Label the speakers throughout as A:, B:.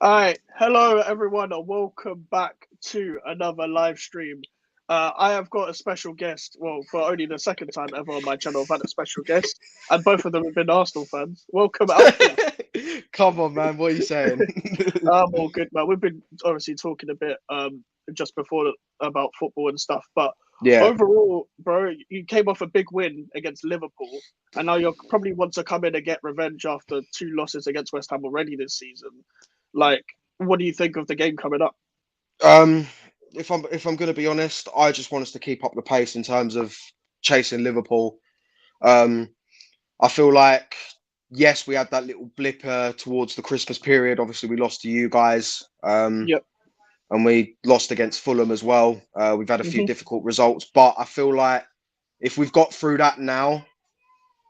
A: All right, hello everyone, and welcome back to another live stream. I have got a special guest. Well, for only the second time ever on my channel, I've had a special guest, and both of them have been Arsenal fans. Welcome, Alfie.
B: Come on, man. What are you saying?
A: I'm all good, man. We've been obviously talking a bit just before about football and stuff, but
B: Yeah.
A: overall, bro, you came off a big win against Liverpool, and now you probably want to come in and get revenge after two losses against West Ham already this season. Like, what do you think of the game coming up?
B: Um, if I'm going to be honest, I just want us to keep up the pace in terms of chasing Liverpool. Um, I feel like yes, we had that little blip towards the Christmas period. Obviously, we lost to you guys,
A: Yep.
B: and we lost against Fulham as well. We've had a few
A: hmm
B: difficult results, but I feel like if we've got through that now,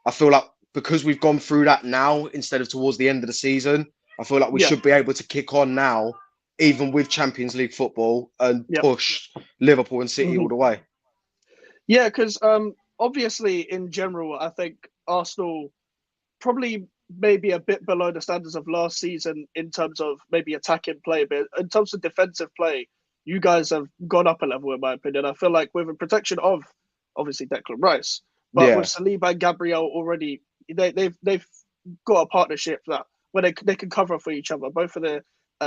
B: I feel like because we've gone through that now instead of towards the end of the season, I feel like we
A: Yeah.
B: should be able to kick on now, even with Champions League football, and
A: Yep.
B: push Liverpool and City
A: hmm
B: all the way.
A: Yeah, because obviously in general, I think Arsenal probably maybe a bit below the standards of last season in terms of maybe attacking play, but in terms of defensive play, you guys have gone up a level in my opinion. I feel like with the protection of obviously Declan Rice, but with
B: Yeah,
A: Saliba and Gabriel already, they've got a partnership that where they can cover for each other. Both of their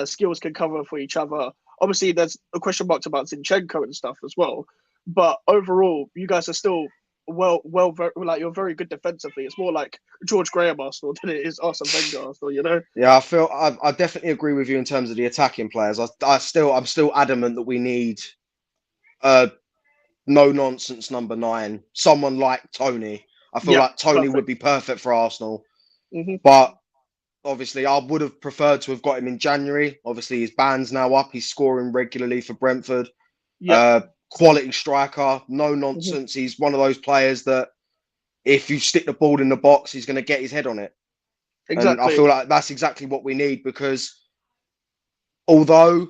A: skills can cover for each other. Obviously, there's a question marks about Zinchenko and stuff as well, but overall, you guys are still like you're very good defensively. It's more like George Graham Arsenal than it is Arsene Wenger Arsenal. You know?
B: yeah, I definitely agree with you in terms of the attacking players. I'm still adamant that we need a no nonsense number nine, someone like Tony. I feel
A: Yeah,
B: like Tony would
A: perfect.
B: be perfect for Arsenal,
A: hmm
B: but obviously, I would have preferred to have got him in January. Obviously, his band's now up. He's scoring regularly for Brentford.
A: Yeah,
B: Uh, Quality striker, no
A: hmm
B: nonsense. He's one of those players that if you stick the ball in the box, he's going to get his head on it. And I
A: exactly.
B: feel like that's exactly what we need because although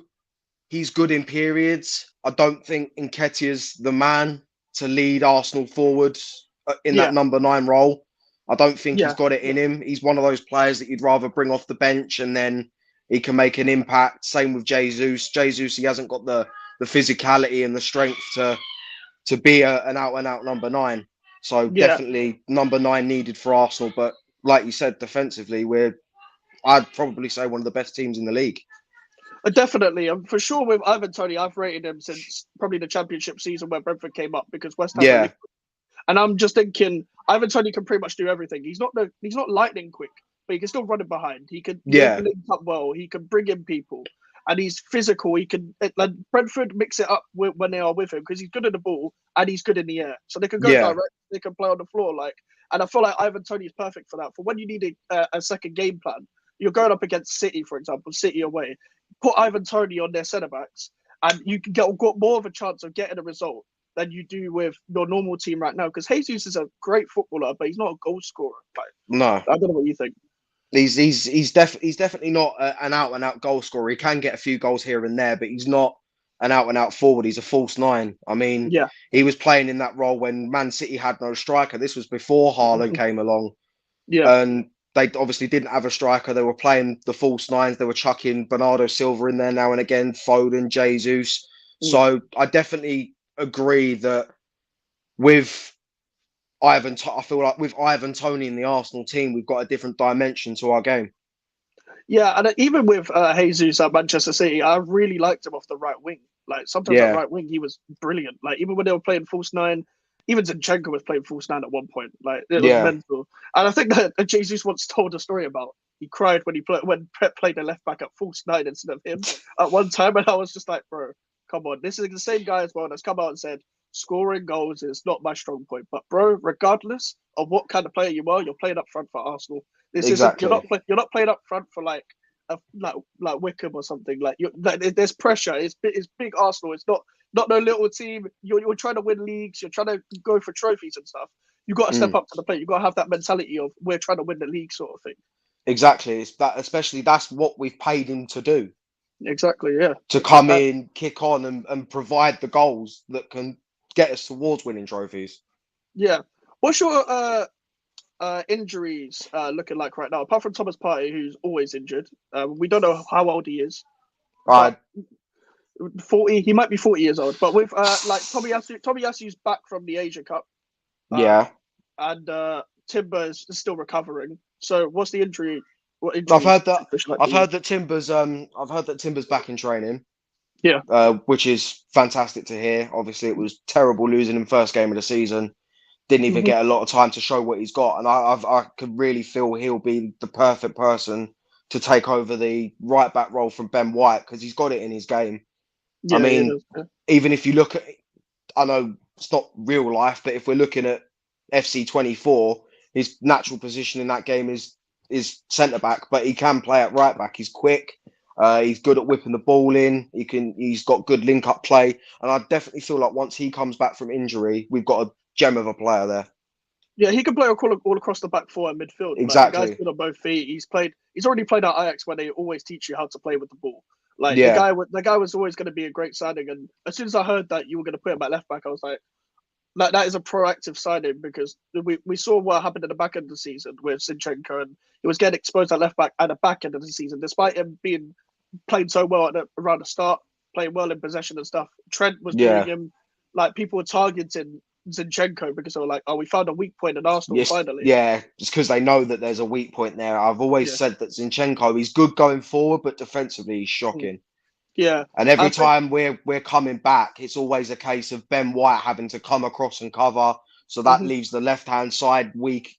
B: he's good in periods, I don't think Nketiah's the man to lead Arsenal forward in that
A: Yeah,
B: number nine role. I don't think he's
A: yeah,
B: got it in him. He's one of those players that you'd rather bring off the bench and then he can make an impact. Same with Jesus. Jesus, he hasn't got the physicality and the strength to be an out and out number nine. So
A: yeah.
B: definitely number nine needed for Arsenal. But like you said, defensively, I'd probably say one of the best teams in the league.
A: Definitely. For sure with Ivan Tony, I've rated him since probably the championship season where Brentford came up because West Ham were
B: Yeah,
A: linked. And I'm just thinking, Ivan Tony can pretty much do everything. He's not lightning quick, but he can still run it behind. He can
B: yeah,
A: link up well. He can bring in people, and he's physical. He can like Brentford mix it up when they are with him because he's good at the ball and he's good in the air, so they can go
B: yeah.
A: direct. They can play on the floor like, and I feel like Ivan Tony is perfect for that. For when you need a second game plan, you're going up against City, for example, City away. Put Ivan Tony on their centre backs, and you can got more of a chance of getting a result than you do with your normal team right now. Because Jesus is a great footballer, but he's not a goal scorer. Like,
B: No,
A: I don't know what you think.
B: he's definitely not an out and out goal scorer. He can get a few goals here and there, but he's not an out and out forward. He's a false nine. I mean,
A: Yeah,
B: he was playing in that role when Man City had no striker. This was before Haaland came along,
A: yeah,
B: and they obviously didn't have a striker. They were playing the false nines. They were chucking Bernardo Silva in there now and again, Foden, Jesus.
A: mm.
B: So I definitely agree that with I feel like with Ivan Tony in the Arsenal team, we've got a different dimension to our game.
A: yeah. And even with Jesus at Manchester City, I really liked him off the right wing. Like sometimes at
B: Yeah,
A: right wing, he was brilliant. Like even when they were playing false nine, even Zinchenko was playing false nine at one point. Like it was
B: yeah,
A: mental. And I think that Jesus once told a story about he cried when when Pep played the left back at false nine instead of him at one time, and I was just like, bro, come on, this is the same guy as well that's come out and said scoring goals is not my strong point. But bro, regardless of what kind of player you are, you're playing up front for Arsenal. This isn't
B: exactly.
A: you're not playing up front for like Wickham or something. There's pressure. It's big Arsenal. It's not no little team. You're trying to win leagues. You're trying to go for trophies and stuff. You got to step
B: Mm,
A: up to the plate. You got to have that mentality of we're trying to win the league sort of thing.
B: exactly. It's that, especially that's what we've paid him to do,
A: Exactly. Yeah.
B: to come
A: Uh,
B: in, kick on, and provide the goals that can get us towards winning trophies.
A: yeah. What's your injuries looking like right now? Apart from Thomas Partey, who's always injured, we don't know how old he is, but
B: I
A: 40. He might be 40 years old. But with like Tomiyasu's back from the Asia Cup, um,
B: yeah.
A: and Timber is still recovering. So what's the injury? What
B: I've
A: injury
B: heard that
A: situation like
B: I've
A: for you?
B: heard that Timber's back in training,
A: Yeah.
B: which is fantastic to hear. Obviously, it was terrible losing him first game of the season. Didn't even
A: Hmm.
B: get a lot of time to show what he's got, and I could really feel he'll be the perfect person to take over the right back role from Ben White because he's got it in his game. I
A: Yeah, yeah,
B: mean,
A: yeah.
B: even if you look at, I know it's not real life, but if we're looking at FC 24, his natural position in that game is centre back, but he can play at right back. He's quick. He's good at whipping the ball in. He's got good link up play, and I definitely feel like once he comes back from injury, we've got a gem of a player there.
A: Yeah, he can play all across the back four and midfield. Like the guy's
B: Exactly.
A: good on both feet. He's played. He's already played at Ajax where they always teach you how to play with the ball. Like
B: Yeah.
A: the guy was always going to be a great signing. And as soon as I heard that you were going to put him at left back, I was like, that is a proactive signing because we saw what happened in the back end of the season with Zinchenko, and he was getting exposed at left back at the back end of the season, despite him being playing so well around the start, playing well in possession and stuff. Trent was doing
B: Yeah.
A: him like people were targeting Zinchenko because they were like, "Oh, we found a weak point in Arsenal
B: Yes.
A: finally."
B: Yeah. It's because they know that there's a weak point there. I've always
A: Yeah,
B: said that Zinchenko is good going forward, but defensively he's
A: mm,
B: shocking.
A: yeah.
B: And every
A: I think
B: time we're coming back, it's always a case of Ben White having to come across and cover. So that
A: mhm,
B: leaves the left hand side weak.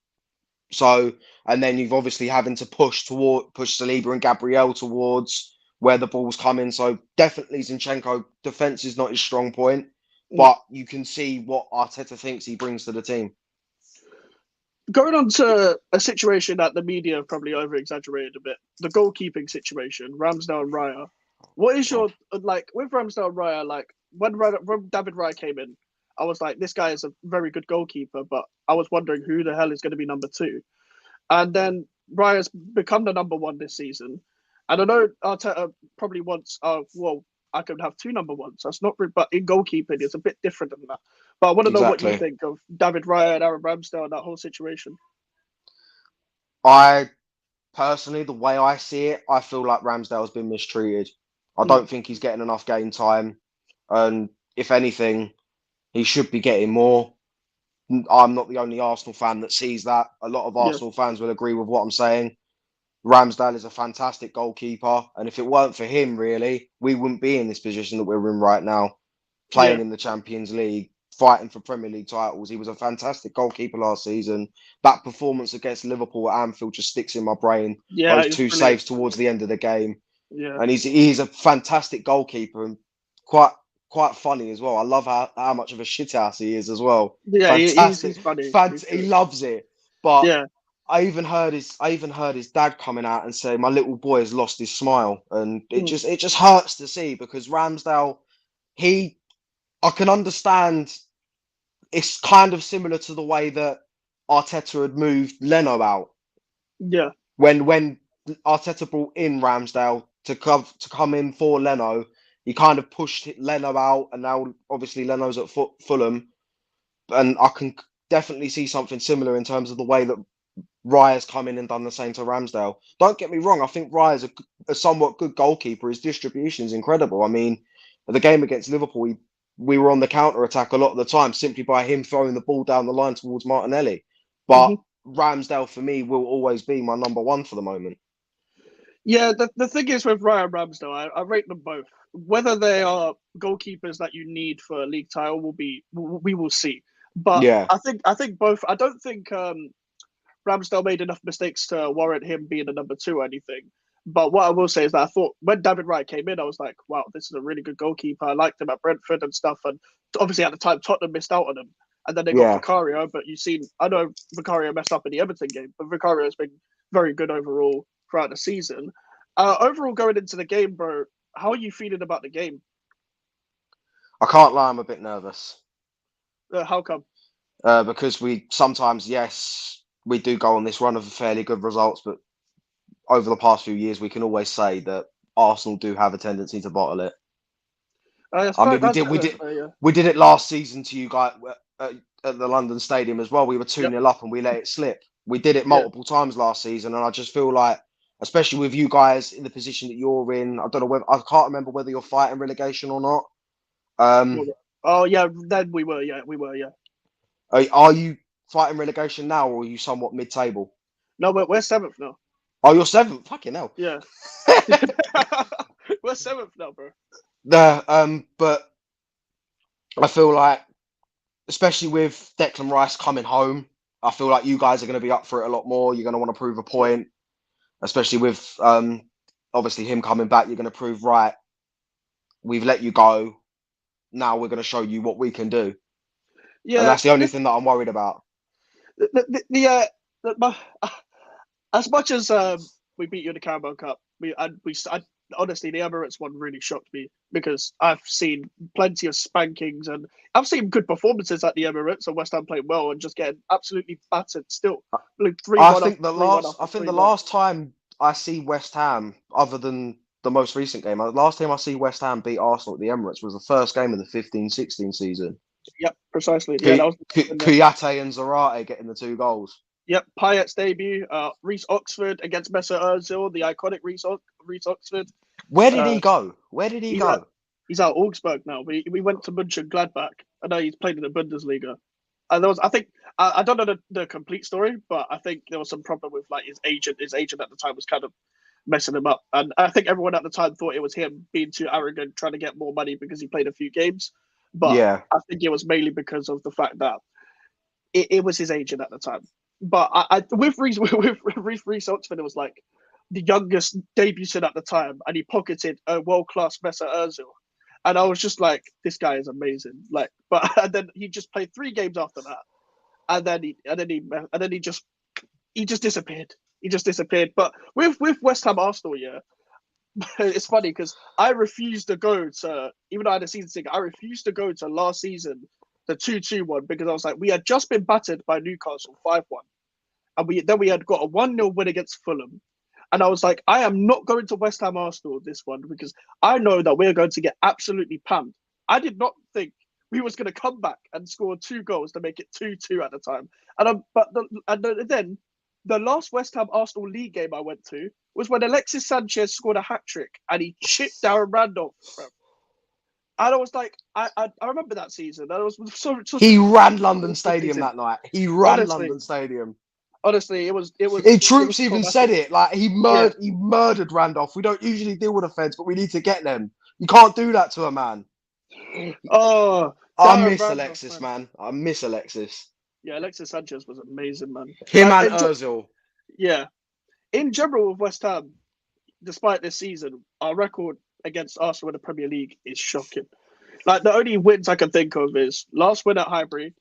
B: So and then you've obviously having to push Saliba and Gabriel towards where the ball's coming. So definitely Zinchenko defense is not his strong point,
A: mm.
B: but you can see what Arteta thinks he brings to the team.
A: Going on to a situation that the media have probably over exaggerated a bit, the goalkeeping situation, Ramsdale and Raya. What is
B: God.
A: your like with Ramsdale and Raya? Like when David Raya came in, I was like, this guy is a very good goalkeeper, but I was wondering who the hell is going to be number two. And then Raya's become the number one this season. And I know Arteta probably wants, well, I could have two number ones. That's not, but in goalkeeping, it's a bit different than that. But I want to know what you
B: Exactly.
A: think of David Raya and Aaron Ramsdale and that whole situation.
B: I personally, the way I see it, I feel like Ramsdale's been mistreated. I
A: Mm,
B: don't think he's getting enough game time. And if anything, he should be getting more. I'm not the only Arsenal fan that sees that. A lot of
A: yeah.
B: Arsenal fans will agree with what I'm saying. Ramsdale is a fantastic goalkeeper. And if it weren't for him, really, we wouldn't be in this position that we're in right now,
A: Yeah.
B: playing in the Champions League, fighting for Premier League titles. He was a fantastic goalkeeper last season. That performance against Liverpool at Anfield just sticks in my brain.
A: Yeah.
B: Those
A: It's
B: two
A: brilliant.
B: saves towards the end of the game,
A: Yeah.
B: and he's a fantastic goalkeeper and quite quite funny as well. I love how much of a shithouse he is as well.
A: Yeah.
B: Fantastic,
A: He's funny. He's
B: he
A: good.
B: loves it. But
A: Yeah.
B: I even heard his dad coming out and say, "My little boy has lost his smile," and
A: Mm,
B: it just hurts to see because Ramsdale, he I can understand. It's kind of similar to the way that Arteta had moved Leno out
A: yeah.
B: when Arteta brought in Ramsdale to come in for Leno. He kind of pushed Leno out, and now obviously Leno's at Fulham, and I can definitely see something similar in terms of the way that Raya's come in and done the same to Ramsdale. Don't get me wrong, I think Raya's a somewhat good goalkeeper. His distribution is incredible. I mean, the game against Liverpool, we were on the counter attack a lot of the time simply by him throwing the ball down the line towards Martinelli. But
A: Hmm.
B: Ramsdale for me will always be my number one for the moment.
A: Yeah. The thing is with Ryan Ramsdale, I rate them both. Whether they are goalkeepers that you need for a league title we will see. But
B: Yeah,
A: I think both. I don't think Ramsdale made enough mistakes to warrant him being a number two or anything. But what I will say is that I thought when David Wright came in, I was like, wow, this is a really good goalkeeper. I liked him at Brentford and stuff. And obviously at the time, Tottenham missed out on him. And then they got
B: yeah.
A: Vicario. But you've seen, I know Vicario messed up in the Everton game, but Vicario has been very good overall throughout the season. Overall, going into the game, bro, how are you feeling about the game?
B: I can't lie, I'm a bit nervous
A: How come?
B: because we sometimes, yes, we do go on this run of fairly good results, but over the past few years, we can always say that Arsenal do have a tendency to bottle it. I mean,
A: That's fair, yeah.
B: we did it last season to you guys at the London Stadium as well. We were 2
A: Yep.
B: nil up and we let it slip. We did it
A: Yeah,
B: multiple times last season, and I just feel like, especially with you guys in the position that you're in, I don't know whether I can't remember whether you're fighting relegation or not.
A: we
B: Um,
A: were. Oh yeah, then we were. Yeah, we were. Yeah.
B: are you fighting relegation now, or are you somewhat mid-table?
A: No, we're seventh now.
B: Oh, you're seventh. Fucking hell.
A: Yeah, we're seventh now, bro.
B: But I feel like, especially with Declan Rice coming home, I feel like you guys are going to be up for it a lot more. You're going to want to prove a
A: Yeah,
B: point, especially with obviously him coming back. You're going to prove, right, we've let you go. Now we're going to show you what we can do, and
A: yeah.
B: that's the only
A: This
B: thing that I'm worried about.
A: the as much as we beat you in the Carabao Cup, honestly the Emirates one really shocked me because I've seen plenty of spankings and I've seen good performances at the Emirates and West Ham playing well and just getting absolutely battered still. Like 3-1 after 3-1
B: I
A: after
B: think the
A: 3-1.
B: last time I see West Ham, other than the most recent game, the last time I see West Ham beat Arsenal at the Emirates was the first game of the 15-16 season.
A: Yep, precisely. Yeah, that was
B: Kouyaté and Zarate getting the 2 goals.
A: yep, Payet's debut, Reece Oxford against Mesut Ozil, the iconic Reece Oxford.
B: Where did
A: Uh,
B: he go? Where did he
A: he's at
B: go?
A: he's at Augsburg now. We went to Mönchengladbach. I know he's played in the Bundesliga. And there was, I think, I don't know the complete story, but I think there was some problem with like his agent. His agent at the time was kind of messing him up, and I think everyone at the time thought it was him being too arrogant, trying to get more money because he played a few games. But
B: Yeah,
A: I think it was mainly because of the fact that it was his agent at the time. But with Reece with Reece Oxford, it was like the youngest debutant at the time, and he pocketed a world class Mesut Ozil. And I was just like, this guy is amazing. Like, but and then he just played 3 games after that, and then he just disappeared. He just disappeared. But with West Ham Arsenal, yeah, it's funny because I refused to go to, even though I had a season ticket, I refused to go to last season, the 2-2 one, because I was like, we had just been battered by Newcastle 5-1. And we had got a 1-0 win against Fulham. And I was like, I am not going to West Ham Arsenal this one because I know that we're going to get absolutely panned. I did not think we was going to come back and score 2 goals to make it 2-2 at the time. Then the last West Ham Arsenal league game I went to was when Alexis Sanchez scored a hat trick and he chipped Darren Randolph. Bro. And I was like, I remember that season. That was such a
B: he ran London
A: awful
B: Stadium
A: season.
B: that night. He ran
A: Honestly,
B: London Stadium.
A: honestly, it was
B: Troops even said
A: traumatic.
B: it. Like
A: Yeah.
B: he murdered Randolph. We don't usually deal with offence, but we need to get them. You can't do that to a man.
A: Oh,
B: I
A: Darren
B: miss
A: Randolph,
B: Alexis,
A: man.
B: man. I miss Alexis.
A: Yeah, Alexis Sanchez was amazing, man.
B: Him
A: Like,
B: and Özil.
A: yeah, in general with West Ham, despite this season, our record against Arsenal in the Premier League is shocking. Like the only wins I can think of is last win at Highbury.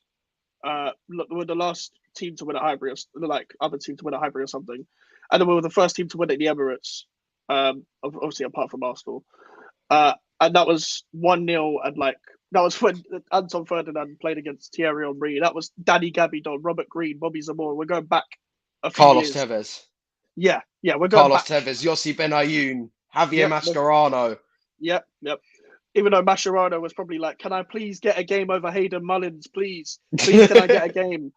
A: We're the last team to win at Highbury, or like other team to win at Highbury or something, and then we were the first team to win at the Emirates. Obviously apart from Arsenal. And that was 1-0, and like that was when Anton Ferdinand played against Thierry Henry. That was Danny Gabidon, Robert Green, Bobby Zamora. We're going back a few
B: Carlos
A: years.
B: Tevez.
A: Yeah, yeah, we're going
B: Carlos
A: back.
B: Tevez. Yossi Benayoun. Javier
A: Yep,
B: Mascherano.
A: yep. Even though Mascherano was probably like, "Can I please get a game over Hayden Mullins, please? Please, can I get a game?"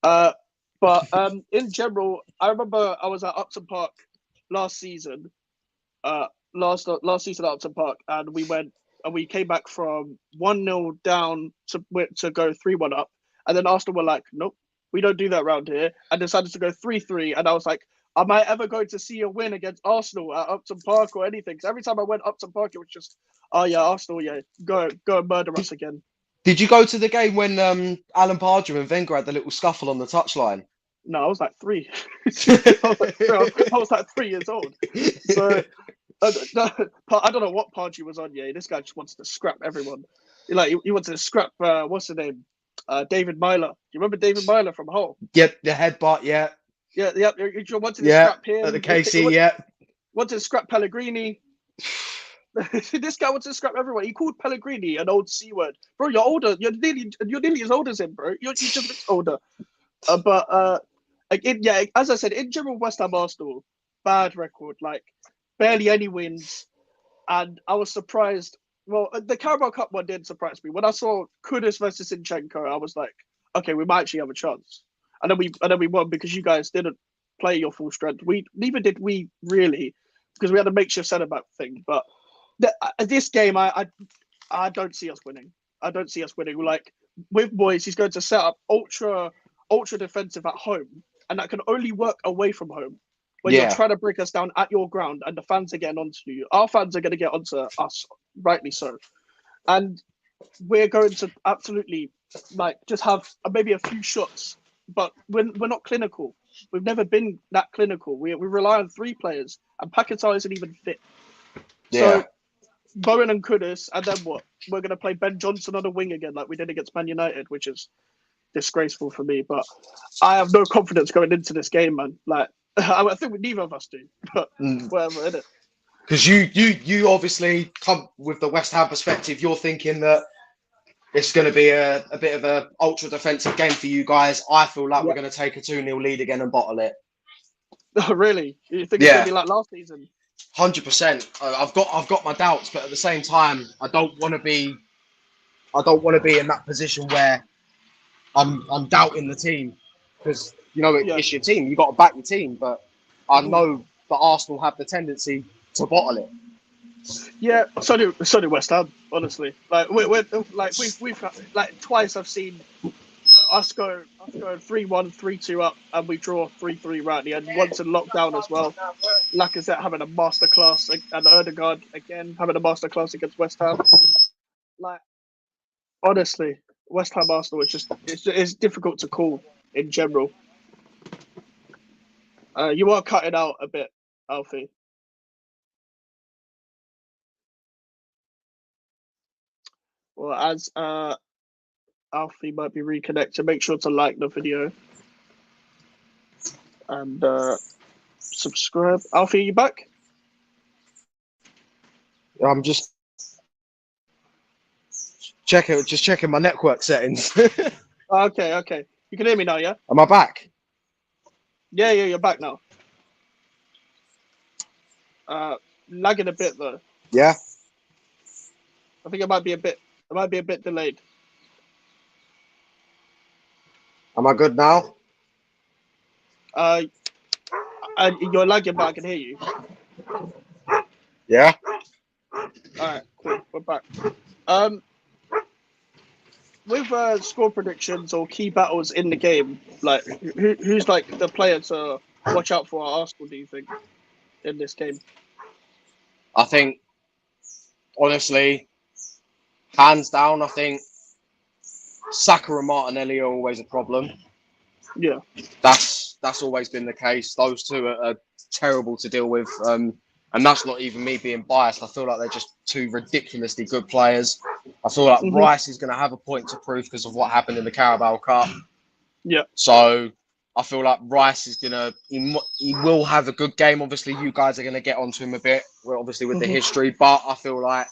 A: Uh, but in general, I remember I was at Upton Park last season, uh, last season at Upton Park, and we came back from 1-0 down to go 3-1 up, and then Arsenal were like, nope, we don't do that around here, and decided to go 3-3, and I was like, am I ever going to see a win against Arsenal at Upton Park or anything? Because every time I went Upton Park, it was just, oh yeah, Arsenal, yeah, go and murder us again.
B: Did you go to the game when Alan Pardew and Wenger had the little scuffle on the touchline?
A: No, I was like 3. I was like 3 years old. So I don't know what party was on. Yeah, this guy just wants to scrap everyone. He wanted to scrap. What's the name? David Myler. Do you remember David Myler from Hull?
B: Yep, the headbutt, yeah.
A: Yeah. He wanted to
B: Yeah,
A: scrap
B: at the
A: him. He
B: KC, yeah.
A: wanted to scrap Pellegrini. This guy wanted to scrap everyone. He called Pellegrini an old C word, bro. You're older. You're nearly as old as him, bro. You just look older. Yeah, as I said, in general, West Ham Arsenal, bad record. Like barely any wins. And I was surprised. Well, the Carabao Cup one didn't surprise me. When I saw Kudus versus Zinchenko, I was like, okay, we might actually have a chance. and then we won because you guys didn't play your full strength. Neither did we really, because we had a makeshift centre back thing. But this game, I don't see us winning. I don't see us winning. Like with Moyes, he's going to set up ultra defensive at home, and that can only work away from home. When you're trying to break us down at your ground, and the fans are getting onto you, our fans are going to get onto us, rightly so, and we're going to absolutely like just have maybe a few shots, but we're not clinical. We've never been that clinical. We rely on 3 players, and Paquetá isn't even fit. So Bowen and Kudus, and then what? We're going to play Ben Johnson on the wing again, like we did against Man United, which is disgraceful for me. But I have no confidence going into this game, man. Like I think neither of us do, but whatever, innit?
B: Because you obviously come with the West Ham perspective. You're thinking that it's going to be a bit of a ultra defensive game for you guys. I feel like we're going to take a 2-0 lead again and bottle it.
A: Oh, really? You think it's going to be like last season?
B: 100%. I've got my doubts, but at the same time, I don't want to be in that position where I'm doubting the team, because it's your team. You got to back your team, but I know that Arsenal have the tendency to bottle it.
A: Yeah, so do West Ham. Honestly, like we've like twice I've seen us go 3-1, 3-2 up, and we draw 3-3 right at the end. Once in lockdown as well. Lacazette having a masterclass, and Odegaard again having a masterclass against West Ham. Like honestly, West Ham Arsenal is just it's difficult to call in general. You are cutting out a bit, Alfie. Well, as Alfie might be reconnected, make sure to like the video and subscribe. Alfie, are you back?
B: I'm just checking my network settings.
A: Okay. You can hear me now, yeah?
B: Am I back?
A: Yeah, you're back now. Lagging a bit though.
B: Yeah.
A: I think it might be a bit delayed.
B: Am I good now?
A: And you're lagging, but I can hear you.
B: Yeah.
A: All right, cool. We're back. With score predictions or key battles in the game, like who's like the player to watch out for at Arsenal? Do you think in this game?
B: I think, honestly, hands down, I think Saka and Martinelli are always a problem.
A: Yeah,
B: that's always been the case. Those two are terrible to deal with, and that's not even me being biased. I feel like they're just 2 ridiculously good players. I feel like Rice is going to have a point to prove because of what happened in the Carabao Cup.
A: Yeah.
B: So I feel like Rice is he will have a good game. Obviously, you guys are going to get onto him a bit, obviously with the history, but I feel like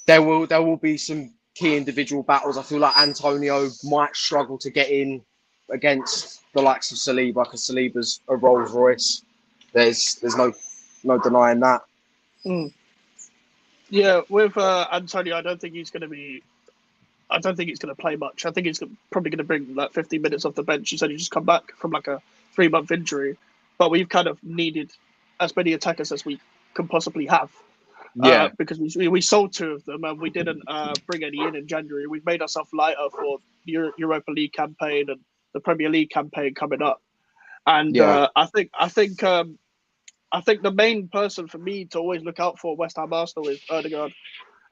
B: there will be some key individual battles. I feel like Antonio might struggle to get in against the likes of Saliba, because Saliba's a Rolls Royce. There's no denying that.
A: Yeah, with Antonio, I don't think he's going to play much. I think he's probably going to bring like 15 minutes off the bench. He said he just come back from like a 3-month injury, but we've kind of needed as many attackers as we can possibly have. Because we sold 2 of them and we didn't bring any in January. We've made ourselves lighter for the Europa League campaign and the Premier League campaign coming up. And I think the main person for me to always look out for West Ham Arsenal is Odegaard.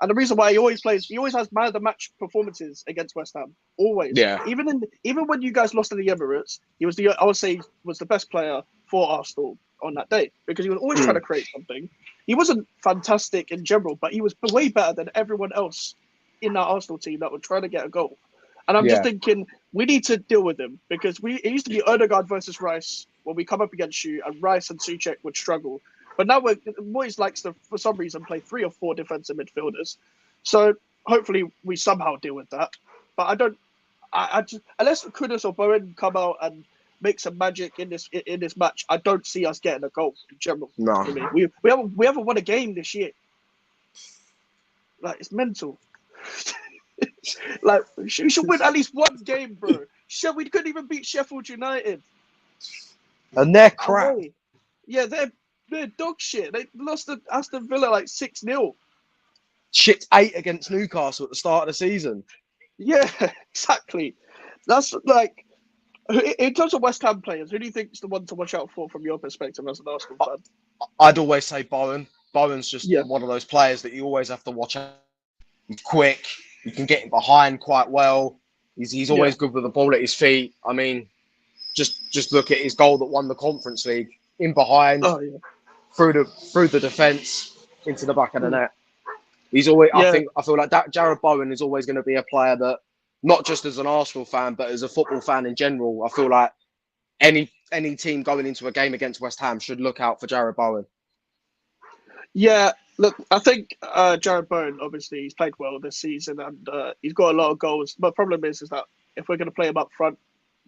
A: And the reason why he always has man of the match performances against West Ham. Always.
B: Yeah.
A: Even when you guys lost in the Emirates, I would say was the best player for Arsenal on that day, because he was always trying to create something. He wasn't fantastic in general, but he was way better than everyone else in that Arsenal team that were trying to get a goal. And I'm just thinking we need to deal with him, because it used to be Odegaard versus Rice when we come up against you, and Rice and Souček would struggle. But now Moyes likes to, for some reason, play 3 or 4 defensive midfielders. So hopefully we somehow deal with that. But I just, unless Kudus or Bowen come out and make some magic in this match, I don't see us getting a goal in general.
B: No.
A: We haven't won a game this year. Like, it's mental. Like, we should win at least one game, bro. We couldn't even beat Sheffield United
B: And they're crap.
A: away. Yeah, they're dog shit. They lost to Aston Villa like 6-0.
B: Shipped 8 against Newcastle at the start of the season.
A: Yeah, exactly. That's like, in terms of West Ham players, who do you think's the one to watch out for from your perspective as an Arsenal fan?
B: I'd always say Bowen. Bowen's just
A: Yeah.
B: one of those players that you always have to watch out. He's quick. You can get him behind quite well. He's always good with the ball at his feet. I mean, just look at his goal that won the Conference League. In behind,
A: Oh yeah.
B: through the defence, into the back of the net. He's always.
A: Yeah.
B: I feel like that Jared Bowen is always going to be a player that, not just as an Arsenal fan, but as a football fan in general, I feel like any team going into a game against West Ham should look out for Jared Bowen.
A: Yeah, look, I think Jared Bowen, obviously, he's played well this season and he's got a lot of goals. But the problem is that if we're going to play him up front,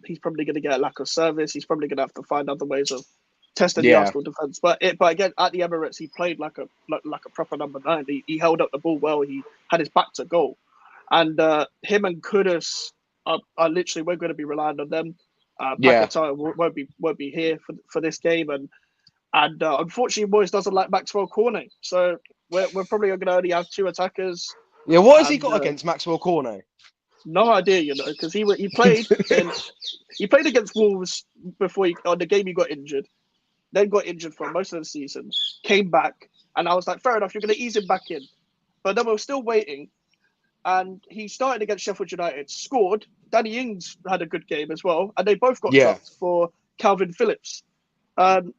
A: he's probably going to get a lack of service. He's probably going to have to find other ways of testing the Arsenal defence. But again, at the Emirates, he played like a proper number 9. He held up the ball well. He had his back to goal. And him and Kudus are literally, we're going to be relying on them. Paquetá won't be here for this game. And unfortunately, Moyes doesn't like Maxwell Cornet. So we're probably going to only have 2 attackers.
B: Yeah, what has he got against Maxwell Cornet?
A: No idea, because he played he played against Wolves before on the game he got injured, then got injured for most of the season, came back, and I was like, fair enough, you're going to ease him back in. But then we were still waiting, and he started against Sheffield United, scored. Danny Ings had a good game as well, and they both got dropped for Calvin Phillips. And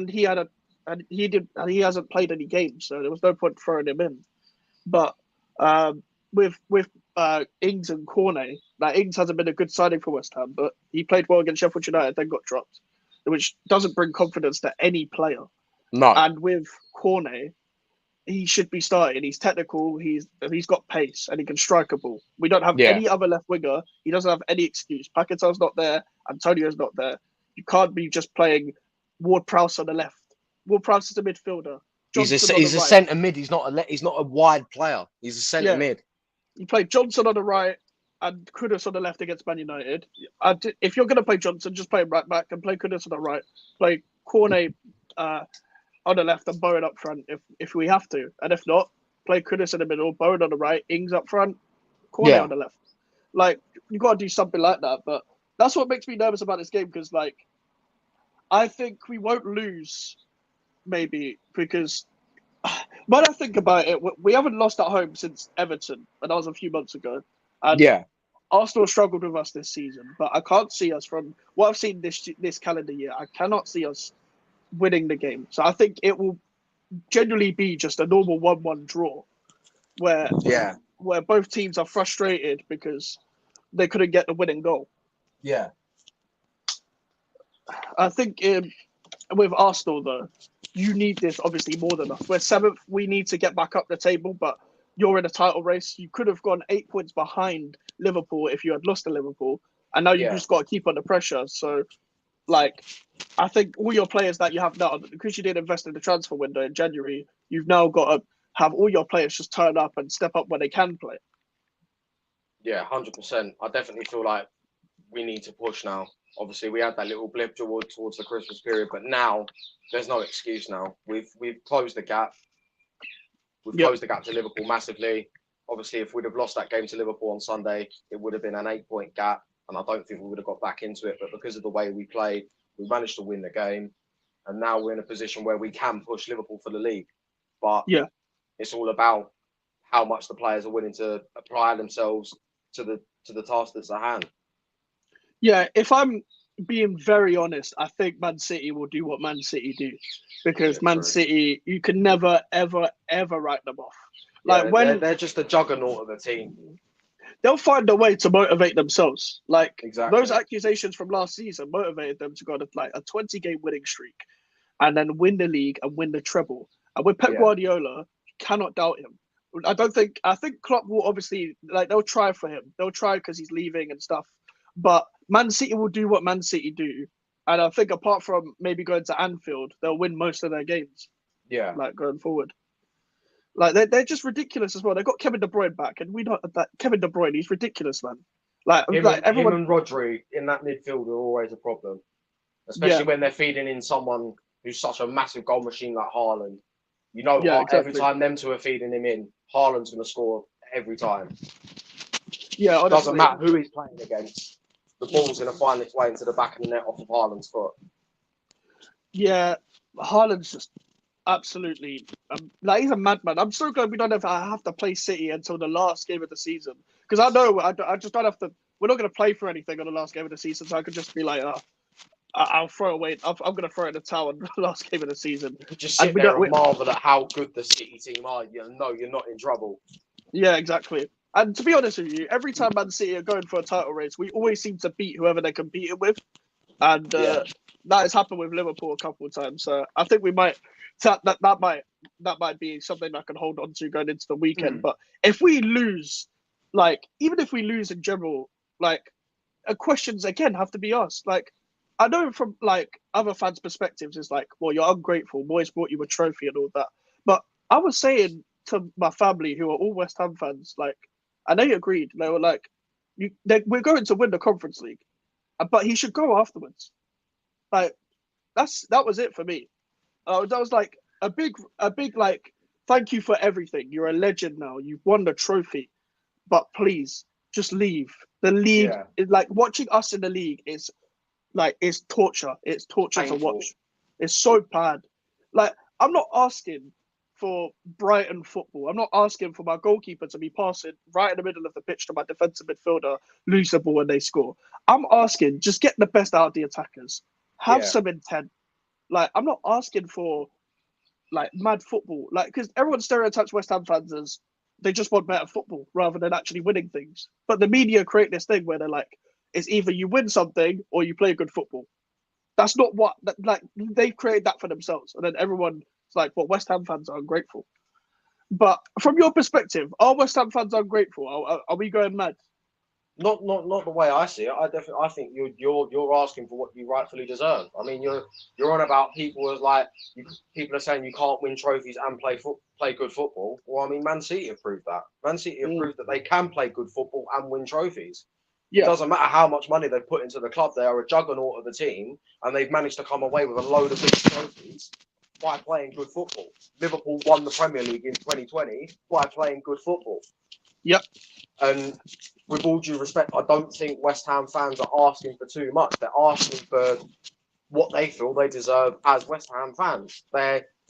A: he hasn't played any games, so there was no point throwing him in. But with Ings and Cornet, like Ings hasn't been a good signing for West Ham, but he played well against Sheffield United, then got dropped, which doesn't bring confidence to any player.
B: No.
A: And with Cornet, he should be starting. He's technical. He's got pace, and he can strike a ball. We don't have any other left winger. He doesn't have any excuse. Paquetá's not there. Antonio's not there. You can't be just playing Ward-Prowse on the left. Ward-Prowse is a midfielder.
B: He's a centre mid. He's not a wide player. He's a centre mid.
A: You play Johnson on the right and Kudus on the left against Man United. If you're going to play Johnson, just play him right back and play Kudus on the right. Play Cornet on the left and Bowen up front if we have to. And if not, play Kudus in the middle, Bowen on the right, Ings up front, Cornet on the left. Like, you got to do something like that. But that's what makes me nervous about this game because, like, I think we won't lose, maybe, because when I think about it, we haven't lost at home since Everton, and that was a few months ago. And Arsenal struggled with us this season, but I can't see us from what I've seen this calendar year. I cannot see us winning the game. So I think it will generally be just a normal 1-1 draw, where both teams are frustrated because they couldn't get the winning goal.
B: Yeah.
A: I think with Arsenal, though, you need this obviously more than us. We're 7th. We need to get back up the table, but you're in a title race. You could have gone 8 points behind Liverpool if you had lost to Liverpool, and now you've just got to keep under pressure. So, like, I think all your players that you have now, because you did invest in the transfer window in January, you've now got to have all your players just turn up and step up when they can play.
B: Yeah, 100%. I definitely feel like we need to push now. Obviously, we had that little blip towards the Christmas period, but now there's no excuse. Now we've closed the gap. We've closed the gap to Liverpool massively. Obviously, if we'd have lost that game to Liverpool on Sunday, it would have been an 8-point gap, and I don't think we would have got back into it. But because of the way we played, we managed to win the game, and now we're in a position where we can push Liverpool for the league. But it's all about how much the players are willing to apply themselves to the task that's at hand.
A: Yeah, if I'm being very honest, I think Man City will do what Man City do, because Man City, you can never, ever, ever write them off. Like
B: they're just a juggernaut of a team.
A: They'll find a way to motivate themselves. Like those accusations from last season motivated them to go to like a 20-game winning streak, and then win the league and win the treble. And with Pep Guardiola, you cannot doubt him. I think Klopp will obviously, like, they'll try for him. They'll try because he's leaving and stuff. But Man City will do what Man City do. And I think apart from maybe going to Anfield, they'll win most of their games.
B: Yeah.
A: Like, going forward. Like, they're just ridiculous as well. They've got Kevin De Bruyne back. And we know that Kevin De Bruyne, he's ridiculous, man. Like
C: Him
A: everyone,
C: and Rodri in that midfield are always a problem,
A: yeah,
C: especially when they're feeding in someone who's such a massive goal machine like Haaland. You know,
A: yeah,
C: every
A: exactly.
C: time them two are feeding him in, Haaland's going to score every time.
A: Yeah,
C: Doesn't
A: honestly,
C: matter who he's playing against. The ball's going to find its way into the back of the net off of Haaland's foot.
A: yeah, Haaland's just absolutely like he's a madman. I'm so glad we don't have to play City until the last game of the season because I know I just don't have to. We're not going to play for anything on the last game of the season, so I could just be like, I'll throw away. I'm going to throw in the towel on the last game of the season,
C: You could just
A: and
C: sit
A: we
C: there
A: don't.
C: and marvel at how good the City team are. You know, you're not in trouble.
A: Yeah, exactly. And to be honest with you, every time Man City are going for a title race, we always seem to beat whoever they're competing with, and
C: Yeah.
A: that has happened with Liverpool a couple of times. So I think we might that might be something I can hold on to going into the weekend.
C: Mm.
A: But if we lose, like even if we lose in general, like questions again have to be asked. Like I know from like other fans' perspectives, it's like, well, you're ungrateful. Boys brought you a trophy and all that. But I was saying to my family, who are all West Ham fans, like, and they agreed. They were like, we're going to win the Conference League, but he should go afterwards. Like that was it for me. That was like a big like thank you for everything. You're a legend now. You've won the trophy, but please just leave. The league
C: Yeah.
A: is like watching us in the league is like it's torture. It's torture to
C: Painful.
A: watch. It's so bad. Like I'm not asking for Brighton football. I'm not asking for my goalkeeper to be passing right in the middle of the pitch to my defensive midfielder, lose the ball and they score. I'm asking just get the best out of the attackers. Have
C: Yeah.
A: some intent. Like I'm not asking for like mad football. Like because everyone stereotypes West Ham fans as they just want better football rather than actually winning things. But the media create this thing where they're like, it's either you win something or you play good football. That's not what like they've created that for themselves, and then everyone's like, "Well, West Ham fans are ungrateful." But from your perspective, are West Ham fans ungrateful? Are we going mad?
C: Not the way I see it. I think you're asking for what you rightfully deserve. I mean, you're on about people as like people are saying you can't win trophies and play good football. Well, I mean, Man City have proved that. Man City have
A: Mm,
C: proved that they can play good football and win trophies. It
A: yeah,
C: doesn't matter how much money they've put into the club. They are a juggernaut of a team, and they've managed to come away with a load of big trophies by playing good football. Liverpool won the Premier League in 2020 by playing good football.
A: yep,
C: And with all due respect, I don't think West Ham fans are asking for too much. They're asking for what they feel they deserve as West Ham fans.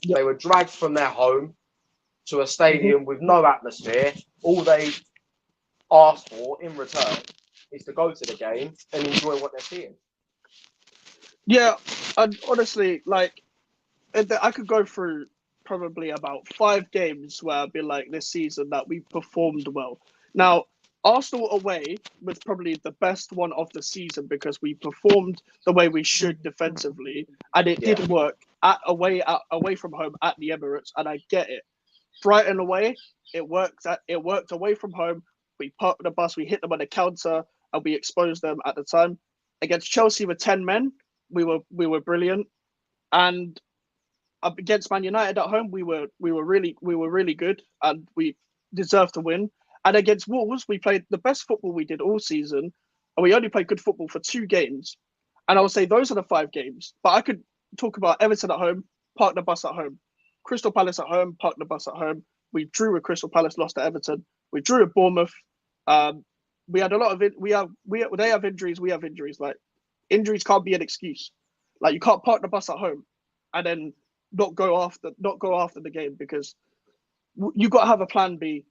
A: yep,
C: They were dragged from their home to a
A: hmm
C: stadium with no atmosphere. All they ask for in return is to go to the game and enjoy what they're seeing.
A: yeah. And honestly, like I could go through probably about 5 games where I'd be like this season that we performed well. Now, Arsenal away was probably the best one of the season because we performed the way we should defensively, and it
C: Yeah,
A: did work away from home at the Emirates, and I get it. Brighton away, it worked away from home. We parked the bus, we hit them on the counter, and we exposed them at the time. Against Chelsea with 10 men, we were brilliant, and up against Man United at home, we were really good and we deserved to win. And against Wolves, we played the best football we did all season, and we only played good football for 2 games. And I would say those are the 5 games. But I could talk about Everton at home, park the bus at home, Crystal Palace at home, park the bus at home. We drew with Crystal Palace, lost to Everton. We drew with Bournemouth. Um, we had a lot of it. They have injuries. We have injuries. Like injuries can't be an excuse. Like you can't park the bus at home and then not go after the game because you got to have a plan B.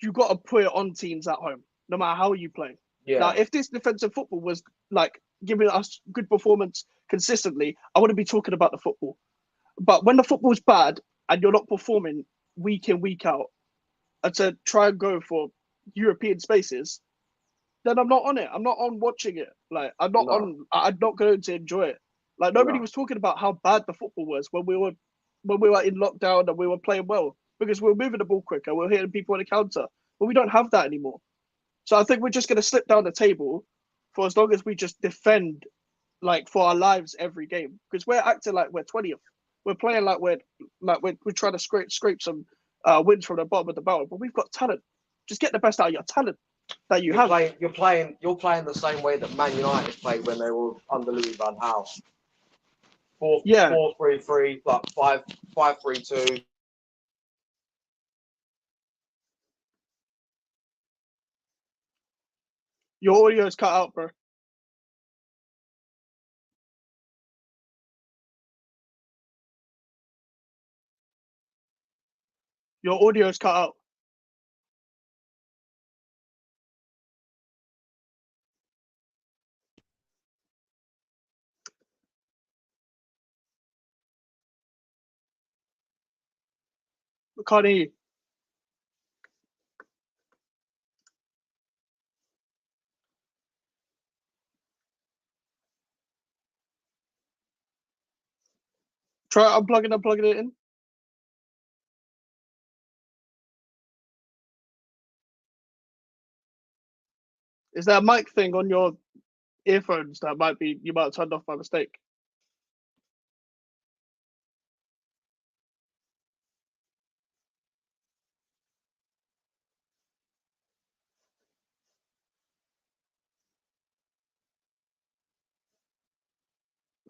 A: You got to put it on teams at home, no matter how you play. Now,
C: yeah,
A: if this defensive football was like giving us good performance consistently, I wouldn't be talking about the football. But when the football's bad and you're not performing week in week out, and to try and go for European spaces, then I'm not on it. I'm not on watching it. Like I'm not
C: no,
A: on. I'm not going to enjoy it. Like nobody
C: no,
A: was talking about how bad the football was when we were in lockdown and we were playing well because we were moving the ball quicker. We were hitting people on the counter, but we don't have that anymore. So I think we're just going to slip down the table for as long as we just defend like for our lives every game because we're acting like we're 20th. We're playing like we're trying to scrape some wins from the bottom of the barrel, but we've got talent. Just get the best out of your talent. that you
C: You're
A: have.
C: playing the same way that Man United played when they were under Louis van Gaal. 4-3-3, like 5-3-2.
A: Your audio is cut out, bro. Your audio is cut out. I can't hear you. Try unplugging and plugging it in. Is there a mic thing on your earphones that you might have turned off by mistake?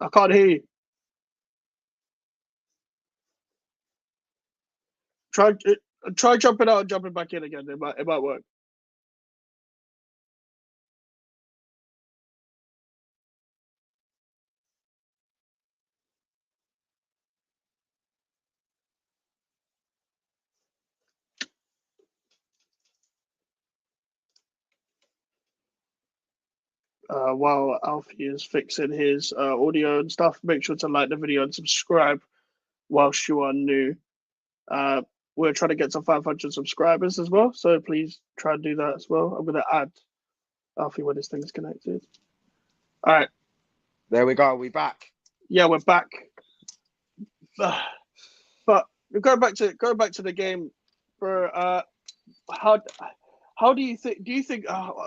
A: I can't hear you. Try jumping out and jumping back in again. It might work. While Alfie is fixing his audio and stuff, make sure to like the video and subscribe whilst you are new. We're trying to get to 500 subscribers as well, so please try and do that as well. I'm going to add Alfie when this thing is connected. All right.
B: There we go. We back.
A: Yeah, we're back. But going back to the game, bro. How do you think? Do you think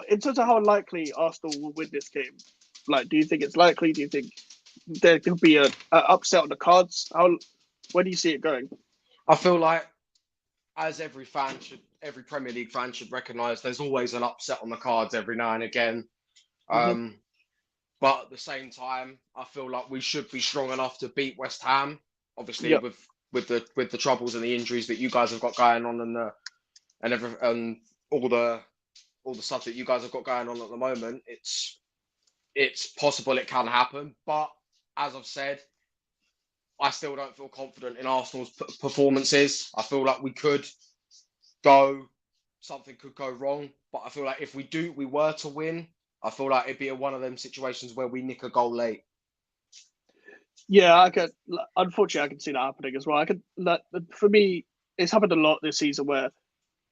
A: in terms of how likely Arsenal will win this game? Like, do you think it's likely? Do you think there could be a upset on the cards? Where do you see it going?
B: I feel like, as every Premier League fan should recognise, there's always an upset on the cards every now and again. But at the same time, I feel like we should be strong enough to beat West Ham. Obviously, with the troubles and the injuries that you guys have got going on, and all the stuff that you guys have got going on at the moment, it's possible it can happen. But as I've said, I still don't feel confident in Arsenal's performances. I feel like something could go wrong. But I feel like if we were to win, I feel like it'd be one of them situations where we nick a goal late.
A: Yeah, unfortunately, I can see that happening as well. For me, it's happened a lot this season where,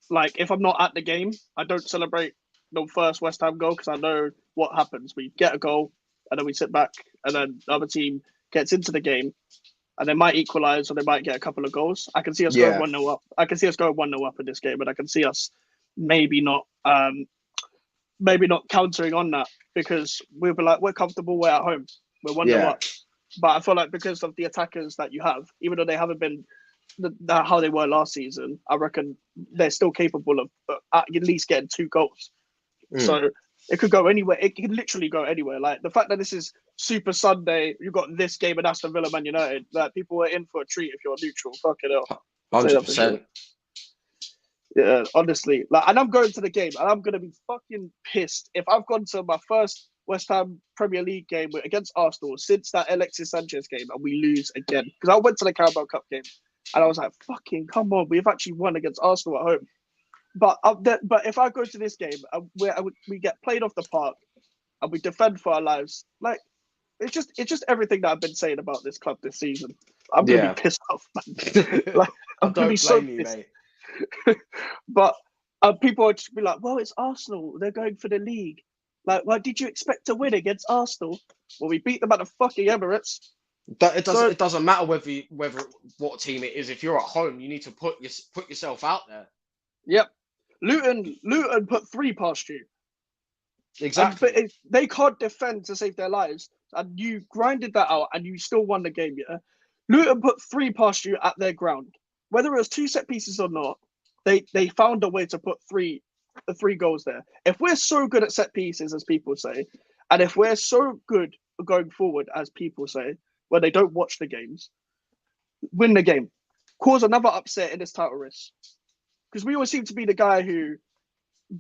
A: like, if I'm not at the game, I don't celebrate the first West Ham goal because I know what happens. We get a goal and then we sit back, and then the other team gets into the game and they might equalize or they might get a couple of goals. I can see us going 1-0 up. I can see us going 1-0 up in this game, and I can see us maybe not countering on that because we'll be like, we're comfortable, we're at home, we're 1-0 up. But I feel like because of the attackers that you have, even though they haven't been how they were last season, I reckon they're still capable of at least getting 2 goals. So it could go anywhere. It could literally go anywhere. Like the fact that this is Super Sunday, you've got this game at Aston Villa, Man United. That people are in for a treat if you're neutral. Fuck it up.
B: 100%.
A: Yeah, honestly. And I'm going to the game, and I'm gonna be fucking pissed if I've gone to my first West Ham Premier League game against Arsenal since that Alexis Sanchez game, and we lose again. Because I went to the Carabao Cup game, and I was like, "Fucking come on, we've actually won against Arsenal at home." But if I go to this game, we get played off the park, and we defend for our lives, like it's just everything that I've been saying about this club this season. I'm gonna be pissed off, man. Like I'm gonna be so pissed. Mate. But people would just be like, "Well, it's Arsenal. They're going for the league. Like, what did you expect to win against Arsenal? Well, we beat them at the fucking Emirates."
B: It doesn't matter whether what team it is. If you're at home, you need to put yourself out there.
A: Yep. Luton put 3 past you.
B: Exactly.
A: But they can't defend to save their lives, and you grinded that out, and you still won the game. Yeah. Luton put 3 past you at their ground, whether it was 2 set pieces or not. They found a way to put 3 the 3 goals there. If we're so good at set pieces, as people say, and if we're so good going forward, as people say, when they don't watch the games, win the game, cause another upset in this title race. Because we always seem to be the guy who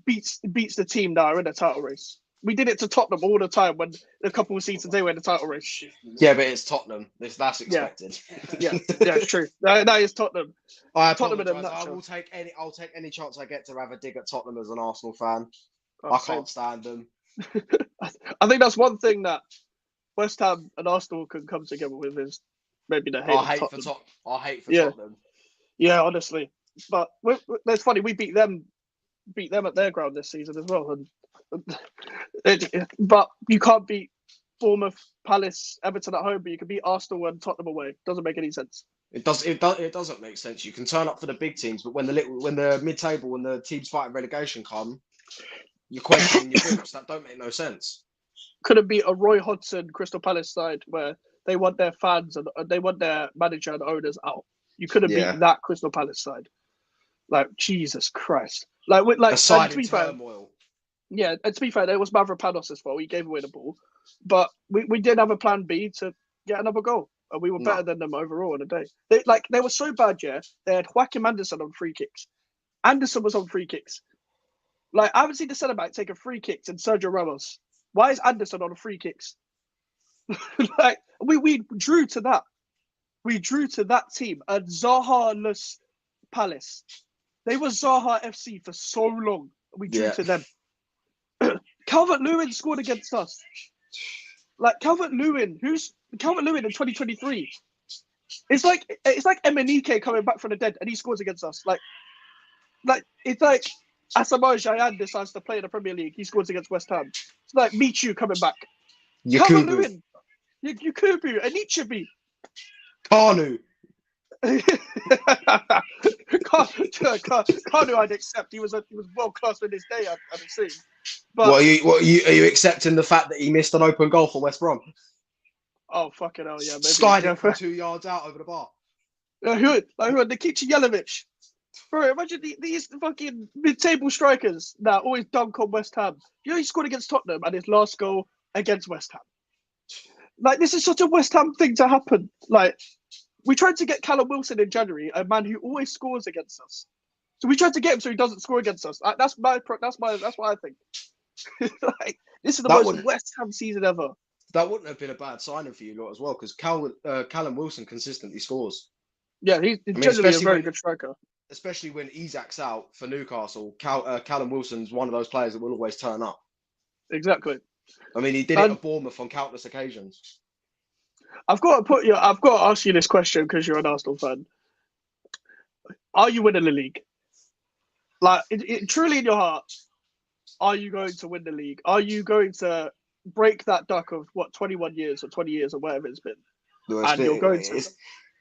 A: beats the team that are in the title race. We did it to Tottenham all the time when a couple of seasons they were in the title race.
B: Yeah, but it's Tottenham. That's expected.
A: Yeah, it's true. That is Tottenham.
B: I
A: Tottenham in a
B: apologise.
A: nutshell.
B: I'll take any chance I get to have a dig at Tottenham as an Arsenal fan.
A: Oh,
B: I
A: same.
B: can't stand them.
A: I think that's one thing that West Ham and Arsenal can come together with is maybe the hate.
B: I hate for Tottenham.
A: Yeah, honestly. But it's funny, we beat them at their ground this season as well. But you can't beat Bournemouth, Palace, Everton at home, but you can beat Arsenal and Tottenham away. Doesn't make any sense.
B: It doesn't make sense. You can turn up for the big teams, but when the mid-table, when the teams fighting relegation come, you're questioning your boots. That don't make no sense.
A: Couldn't be a Roy Hodgson Crystal Palace side where they want their fans and they want their manager and owners out. You couldn't beat that Crystal Palace side. Like, Jesus Christ.
B: A side in turmoil.
A: Yeah, and to be fair, it was Mavropanos' fault. He gave away the ball. But we did have a plan B to get another goal. And we were better than them overall in a day. They were so bad, yeah. They had Joaquim Anderson on free kicks. Anderson was on free kicks. Like, I haven't seen the centre-back take a free kick since Sergio Ramos. Why is Anderson on the free kicks? Like, we drew to that. We drew to that team. And Zaha-less Palace. They were Zaha FC for so long. We drew to them. Calvert-Lewin scored against us. Like, Calvert-Lewin in 2023. It's like Emenike coming back from the dead and he scores against us. Like it's like Asamoah Gyan decides to play in the Premier League. He scores against West Ham. It's like Michu coming back. Calvert-Lewin, Yakubu, Anichibi,
B: Kanu.
A: Kanu, I'd accept. He was world class in his day. I'd assume. But
B: Are you accepting the fact that he missed an open goal for West Brom?
A: Oh, fucking hell, yeah. Maybe.
B: Sliding from 2 yards out over the bar.
A: Who? Nikica Jelavic. Bro, imagine these fucking mid-table strikers that always dunk on West Ham. You know, he scored against Tottenham and his last goal against West Ham. Like, this is such a West Ham thing to happen. Like, we tried to get Callum Wilson in January, a man who always scores against us. So we tried to get him so he doesn't score against us. That's what I think. Like, this is the most West Ham season ever.
B: That wouldn't have been a bad signing for you lot as well, because Callum Wilson consistently scores.
A: Yeah, he's generally a very good striker.
B: Especially when Isak's out for Newcastle, Callum Wilson's one of those players that will always turn up.
A: Exactly.
B: I mean, he did it at Bournemouth on countless occasions.
A: I've got to ask you this question because you're an Arsenal fan. Are you winning the league? Like, truly in your heart, are you going to win the league? Are you going to break that duck of 21 years or 20 years or whatever it's been?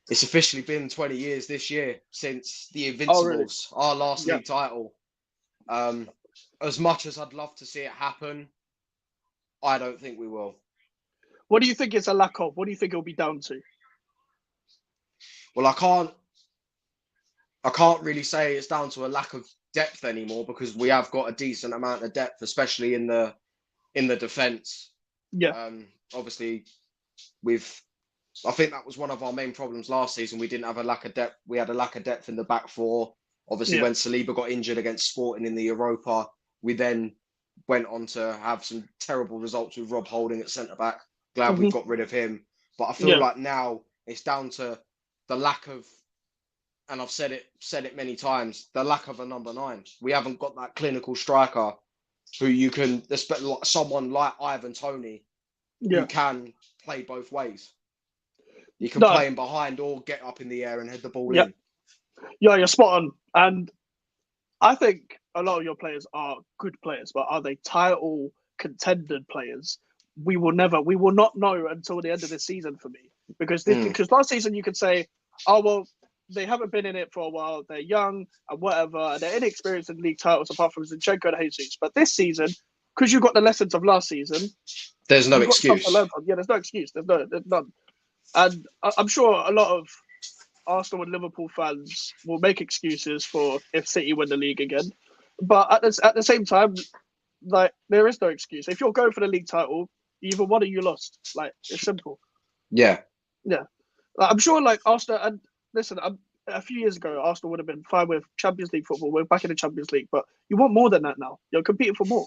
B: It's officially been 20 years this year since the Invincibles, our last league title. As much as I'd love to see it happen, I don't think we will.
A: What do you think it's a lack of? What do you think it'll be down to?
B: Well, I can't really say it's down to a lack of depth anymore, because we have got a decent amount of depth, especially in the defence.
A: Yeah.
B: Obviously, I think that was one of our main problems last season. We didn't have a lack of depth. We had a lack of depth in the back four. Obviously, when Saliba got injured against Sporting in the Europa, we then went on to have some terrible results with Rob Holding at centre back. Glad we got rid of him. But I feel like now it's down to the lack of, and I've said it many times, the lack of a number 9. We haven't got that clinical striker who you can, someone like Ivan Toney, who can play both ways. You can play him behind or get up in the air and head the ball in.
A: Yeah, you're spot on. And I think a lot of your players are good players, but are they title contended players? We will not know until the end of the season for me. Because last season you could say, oh, well, they haven't been in it for a while, they're young and whatever, and they're inexperienced in league titles apart from Zinchenko and Jesus. But this season, because you got the lessons of last season,
B: there's no excuse.
A: There's no excuse. There's none. And I'm sure a lot of Arsenal and Liverpool fans will make excuses for if City win the league again. But at the same time, like there is no excuse. If you're going for the league title, you either won or you lost. Like it's simple.
B: Yeah.
A: Yeah, like, I'm sure. Like Arsenal, and listen, a few years ago, Arsenal would have been fine with Champions League football. We're back in the Champions League, but you want more than that now. You're competing for more.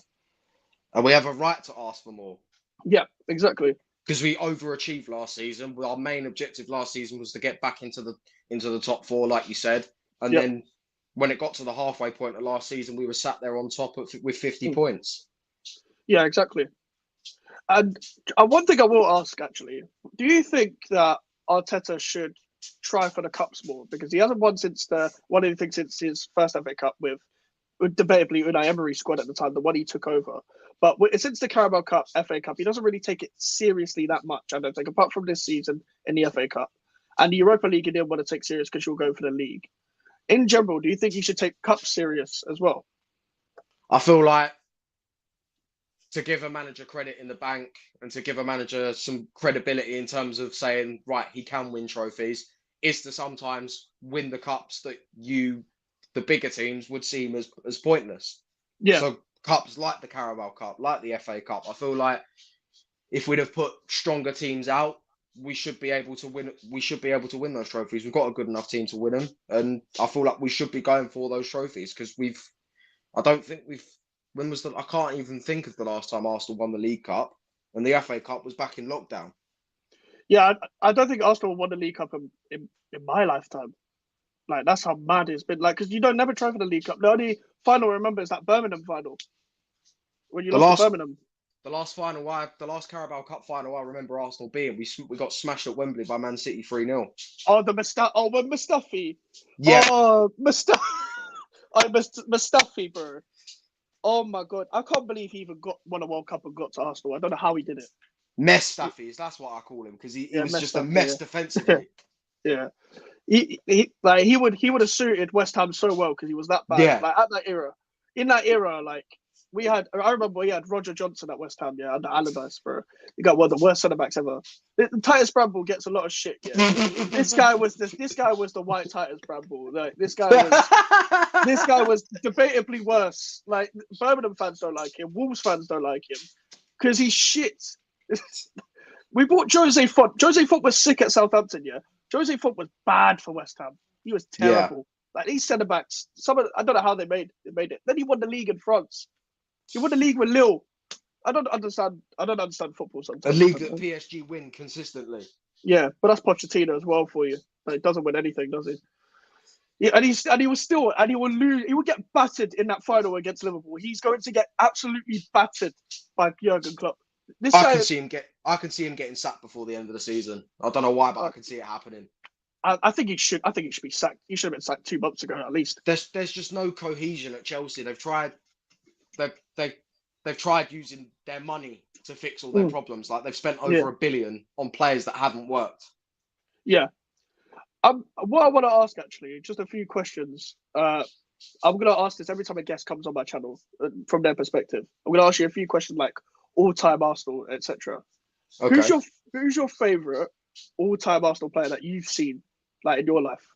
B: And we have a right to ask for more.
A: Yeah, exactly.
B: Because we overachieved last season. Our main objective last season was to get back into the top four, like you said. And then when it got to the halfway point of last season, we were sat there on top with 50 points.
A: Yeah, exactly. And one thing I will ask, actually, do you think that Arteta should try for the cups more? Because he hasn't won since since his first FA Cup with debatably Unai Emery's squad at the time, the one he took over. But since the Carabao Cup, FA Cup, he doesn't really take it seriously that much, I don't think, apart from this season in the FA Cup. And the Europa League he didn't want to take serious because you'll go for the league. In general, do you think he should take cups serious as well?
B: I feel like to give a manager credit in the bank and to give a manager some credibility in terms of saying, right, he can win trophies, is to sometimes win the cups that the bigger teams would seem as pointless.
A: Yeah.
B: So cups like the Carabao Cup, like the FA Cup, I feel like if we'd have put stronger teams out, we should be able to win. We should be able to win those trophies. We've got a good enough team to win them, and I feel like we should be going for those trophies because I don't think we've. When was I can't even think of the last time Arsenal won the League Cup, and the FA Cup was back in lockdown.
A: Yeah, I don't think Arsenal won the League Cup in my lifetime. Like that's how mad it's been. Like because you don't never try for the League Cup. The only final I remember is that Birmingham final when you lost to Birmingham.
B: The last Carabao Cup final I remember Arsenal being, we got smashed at Wembley by Man City 3-0.
A: Oh, Mustafi.
B: Yeah.
A: Oh, Mustafi. Mustafi, bro. Oh my god, I can't believe he even won a World Cup and got to Arsenal. I don't know how he did it.
B: Mustafi, that's what I call him because he was just a mess defensively.
A: Yeah. He would have suited West Ham so well because he was that bad.
B: Yeah.
A: Like at that era. In that era, like I remember we had Roger Johnson at West Ham, yeah, under Allardyce, bro. He got one of the worst centre backs ever. Titus Bramble gets a lot of shit, yeah. This guy was the white Titus Bramble. Like this guy was debatably worse. Like Birmingham fans don't like him, Wolves fans don't like him because he's shit. We bought Jose Font. Jose Font was sick at Southampton, yeah. Jose Font was bad for West Ham. He was terrible. Yeah. Like these centre backs, I don't know how they made it. Then he won the league in France. He won the league with Lille. I don't understand football sometimes.
B: A league that PSG win consistently.
A: Yeah, but that's Pochettino as well for you. But he doesn't win anything, does he? Yeah, and he will lose. He will get battered in that final against Liverpool. He's going to get absolutely battered by Jurgen Klopp.
B: I can see him getting sacked before the end of the season. I don't know why, but I can see it happening.
A: I think he should be sacked. He should have been sacked 2 months ago at least.
B: There's just no cohesion at Chelsea. They've tried using their money to fix all their problems. Like they've spent over $1 billion on players that haven't worked.
A: Yeah. What I want to ask actually, just a few questions. I'm going to ask this every time a guest comes on my channel from their perspective. I'm going to ask you a few questions like all-time Arsenal, etc. Okay. Who's your favourite all-time Arsenal player that you've seen, like in your life?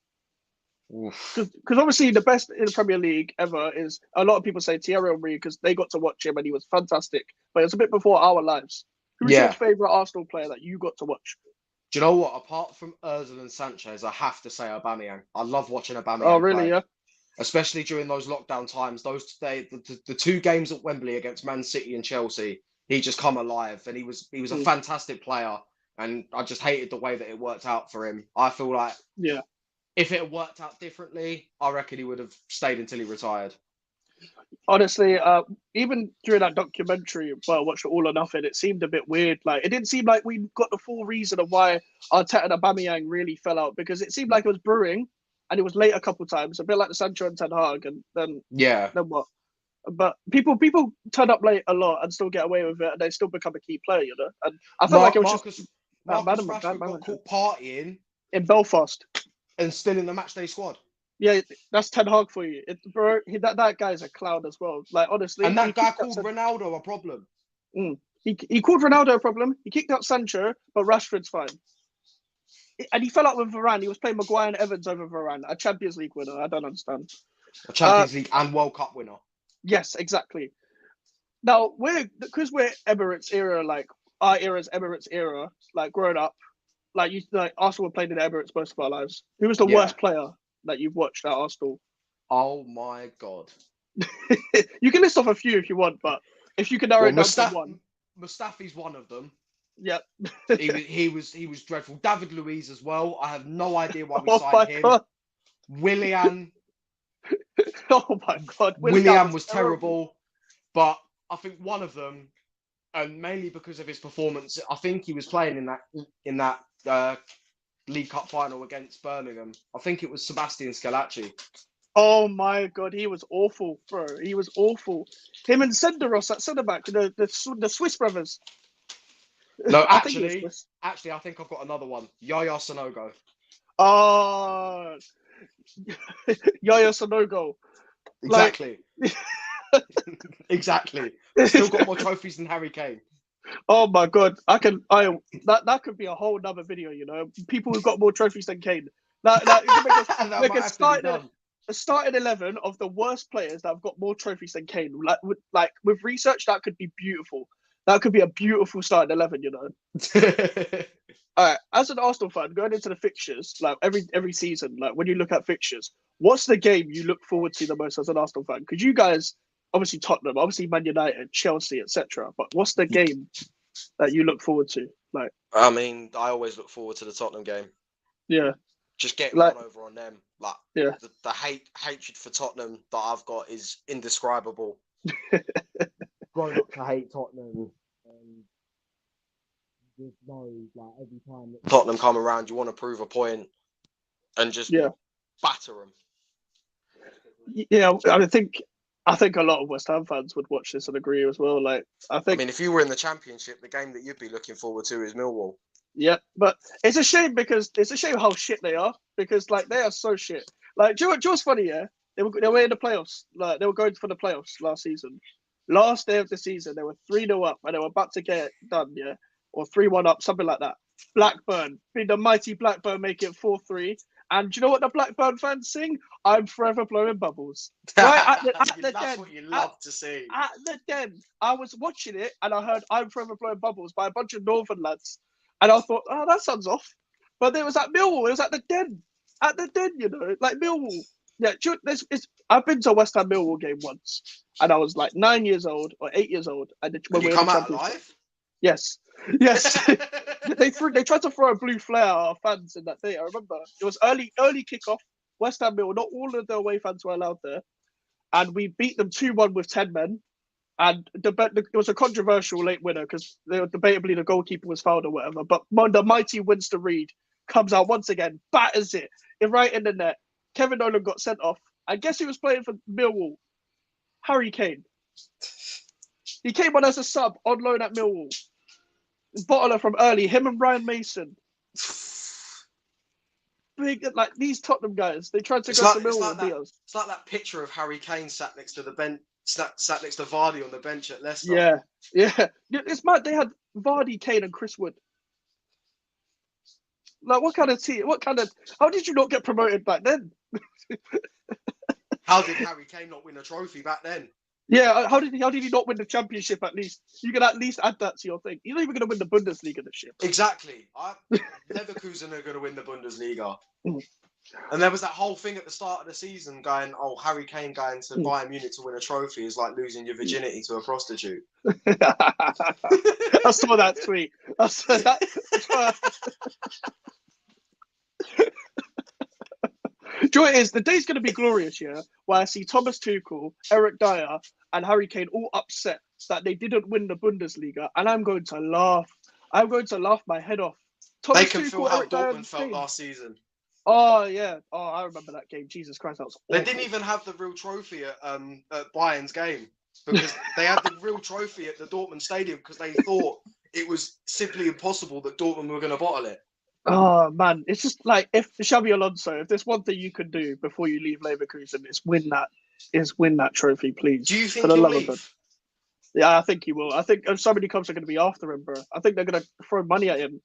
A: Because obviously the best in the Premier League ever is a lot of people say Thierry Henry because they got to watch him and he was fantastic, but it's a bit before our lives. Who's your favourite Arsenal player that you got to watch?
B: Do you know what? Apart from Ozil and Sanchez, I have to say Aubameyang. I love watching Aubameyang.
A: Oh, really?
B: Play.
A: Yeah.
B: Especially during those lockdown times, the 2 games at Wembley against Man City and Chelsea, he just come alive, and he was a fantastic player. And I just hated the way that it worked out for him. I feel like if it had worked out differently, I reckon he would have stayed until he retired.
A: Honestly, even during that documentary, I watched it All or Nothing, it seemed a bit weird. Like it didn't seem like we got the full reason of why Arteta and Aubameyang really fell out because it seemed like it was brewing and it was late a couple of times, a bit like the Sancho and Ten Hag, and then what? But people turn up late a lot and still get away with it, and they still become a key player, you know. And I felt like it was
B: Marcus Rashford got caught partying
A: in Belfast
B: and still in the matchday squad.
A: Yeah, that's Ten Hag for you, bro. That guy's a clown as well. Like honestly,
B: and that guy called Ronaldo a problem.
A: He called Ronaldo a problem. He kicked out Sancho, but Rashford's fine. And he fell out with Varane. He was playing Maguire and Evans over Varane, a Champions League winner. I don't understand.
B: A Champions League and World Cup winner.
A: Yes, exactly. Now because we're Emirates era, like our era's Emirates era, like growing up, like Arsenal were playing in Emirates most of our lives. Who was the
B: Yeah.
A: worst player that you've watched at Arsenal?
B: Oh my god.
A: You can list off a few if you want, but if you can narrow
B: Well,
A: it down to one,
B: Mustafi's one of them.
A: yeah.
B: He was dreadful. David Luiz as well. I have no idea why we
A: Oh
B: signed
A: my
B: him.
A: god!
B: Willian
A: Oh my god!
B: Willian was
A: terrible.
B: terrible, but I think one of them, and mainly because of his performance, I think he was playing in that League Cup final against Birmingham. I think it was Sebastian Scalacci.
A: Oh my god, he was awful, bro. He was awful. Him and Senderos at centre back, the Swiss brothers.
B: No,
A: I think he was Swiss.
B: actually, I think I've got another one. Yaya Sanogo.
A: Oh, Yaya Sanogo.
B: Exactly. Exactly. Still got more trophies than Harry Kane.
A: Oh my god, that could be a whole nother video. You know, people who've got more trophies than Kane. Like make a starting 11 of the worst players that have got more trophies than Kane. Like with research, that could be beautiful. That could be a beautiful starting 11. You know. All right, as an Arsenal fan, going into the fixtures, like every season, like when you look at fixtures, what's the game you look forward to the most as an Arsenal fan? Because you guys, obviously Tottenham, obviously Man United, Chelsea, etc. But what's the game that you look forward to? Like,
C: I mean, I always look forward to the Tottenham game.
A: yeah,
C: Just getting
A: like,
C: one over on them. Like,
A: yeah,
C: the hatred for Tottenham that I've got is indescribable.
B: Grown up to hate Tottenham. Just know, like every time
C: Tottenham come around, you want to prove a point and just batter them.
A: yeah. I think a lot of West Ham fans would watch this and agree as well. Like, I
C: mean, if you were in the Championship, the game that you'd be looking forward to is Millwall.
A: Yeah, but it's a shame because it's a shame how shit they are because like they are so shit. Like, do you know what's funny? Yeah, they were in the playoffs. Like they were going for the playoffs last season. Last day of the season, they were 3-0 up and they were about to get it done. Yeah, or 3-1 up, something like that. Blackburn, the mighty Blackburn, make it 4-3. And do you know what the Blackburn fans sing? I'm forever blowing bubbles. Right at the
C: That's
A: den.
C: what you love to see.
A: At the den, I was watching it and I heard "I'm forever blowing bubbles" by a bunch of Northern lads. And I thought, oh, that sounds off. But it was at Millwall. It was at the Den. At the Den, you know, like Millwall. Yeah, I've been to a West Ham Millwall game once. And I was like 9 years old or 8 years old. And when
C: Did
A: we
C: you
A: were in
C: come
A: the
C: out
A: Championship.
C: alive?
A: Yes. They tried to throw a blue flare at our fans in that day. I remember. It was early kickoff. West Ham Millwall. Not all of the away fans were allowed there. And we beat them 2-1 with 10 men. And it was a controversial late winner because debatably the goalkeeper was fouled or whatever. But the mighty Winston Reid comes out once again, batters it right in the net. Kevin Nolan got sent off. And guess who was playing for Millwall? Harry Kane. He came on as a sub on loan at Millwall. Bottler from early, him and Ryan Mason. Big, like these Tottenham guys, they tried to go to Millwall and beat us.
C: It's like that picture of Harry Kane sat next to the bench. Sat next to Vardy on the bench at Leicester.
A: Yeah. It's mad. They had Vardy, Kane, and Chris Wood. Like, what kind of team? How did you not get promoted back then?
C: How did Harry Kane not win a trophy back then?
A: Yeah, how did he not win the Championship at least? You can at least add that to your thing. You're not even going to win the Bundesliga this year.
C: Exactly. Leverkusen are going to win the Bundesliga. And there was that whole thing at the start of the season going, oh, Harry Kane going to Bayern Munich to win a trophy is like losing your virginity to a prostitute.
A: I saw that tweet. I saw that. Do you know what it is? The day's going to be glorious, yeah, where I see Thomas Tuchel, Eric Dyer, and Harry Kane all upset that they didn't win the Bundesliga, and I'm going to laugh. I'm going to laugh my head off.
C: They can feel how Dortmund felt last season.
A: Oh, yeah. Oh, I remember that game. Jesus Christ, that was awful.
C: They didn't even have the real trophy at Bayern's game because they had the real trophy at the Dortmund stadium because they thought it was simply impossible that Dortmund were going to bottle it.
A: Oh, man. It's just like, if Xabi Alonso, if there's one thing you can do before you leave Leverkusen, is win that trophy, please.
C: Do you think he'll leave?
A: Yeah, I think he will. I think so many clubs are going to be after him, bro. I think they're going to throw money at him.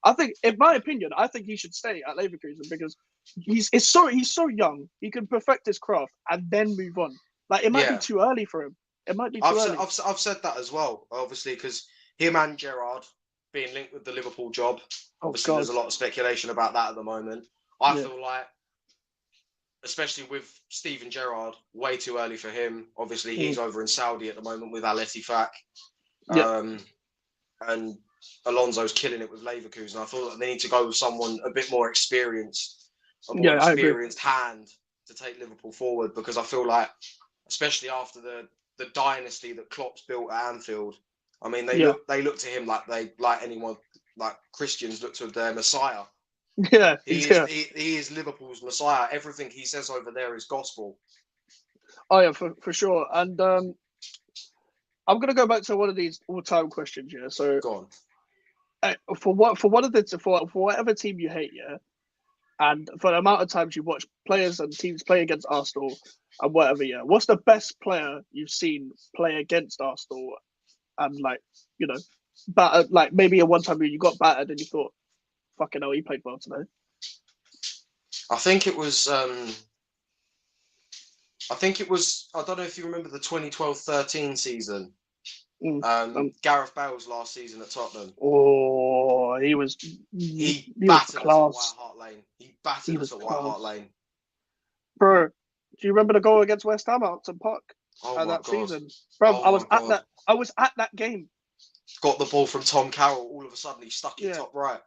A: I think, in my opinion, I think he should stay at Leverkusen because he's so young. He can perfect his craft and then move on. Like, it might be
C: Yeah.
A: too early for him. It might be too early.
B: I've said that as well, obviously, because him and Gerrard being linked with the Liverpool job. Obviously, there's a lot of speculation about that at the moment. I feel like, especially with Steven Gerrard, way too early for him. Obviously, he's over in Saudi at the moment with Al Ettifaq. And Alonso's killing it with Leverkusen. I thought that they need to go with someone a bit more experienced, hand to take Liverpool forward, because I feel like, especially after the dynasty that Klopp's built at Anfield, I mean, they look to him like anyone, like Christians look to their Messiah.
A: Yeah,
B: he is Liverpool's Messiah. Everything he says over there is gospel.
A: Oh yeah, for sure. And I'm gonna go back to one of these all-time questions. Yeah, so
B: go
A: on. For whatever team you hate, yeah, and for the amount of times you watch players and teams play against Arsenal and whatever, yeah, what's the best player you've seen play against Arsenal and, like, you know, battered, like maybe a one time you got battered and you thought, fucking hell, he played well today?
B: I think it was I don't know if you remember the 2012-13 season. Gareth Bale's last season at Tottenham.
A: Oh, he battered
B: us at White Hart Lane. He battered us at White Hart Lane.
A: Bro, do you remember the goal against West Ham at Upton Park? That season? Bro, I was at that game.
B: Got the ball from Tom Carroll. All of a sudden, he stuck it top right.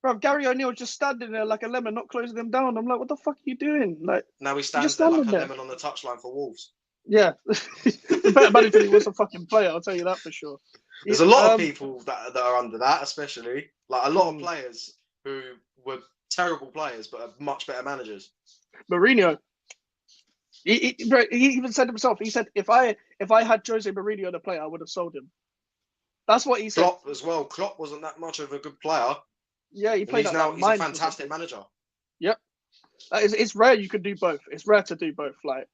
A: Bro, Gary O'Neill just standing there like a lemon, not closing him down. I'm like, what the fuck are you doing? Like,
B: now he stands there like a lemon on the touchline for Wolves.
A: Yeah, the better manager he was a fucking player. I'll tell you that for sure.
B: There's a lot of people that are under that, especially like a lot of players who were terrible players but are much better managers.
A: Mourinho. He even said himself. He said, if I had Jose Mourinho to play, I would have sold him. That's what he said.
B: Klopp as well. Klopp wasn't that much of a good player.
A: Yeah, he played.
B: He's a fantastic manager.
A: Yep. It's rare you could do both. It's rare to do both. Like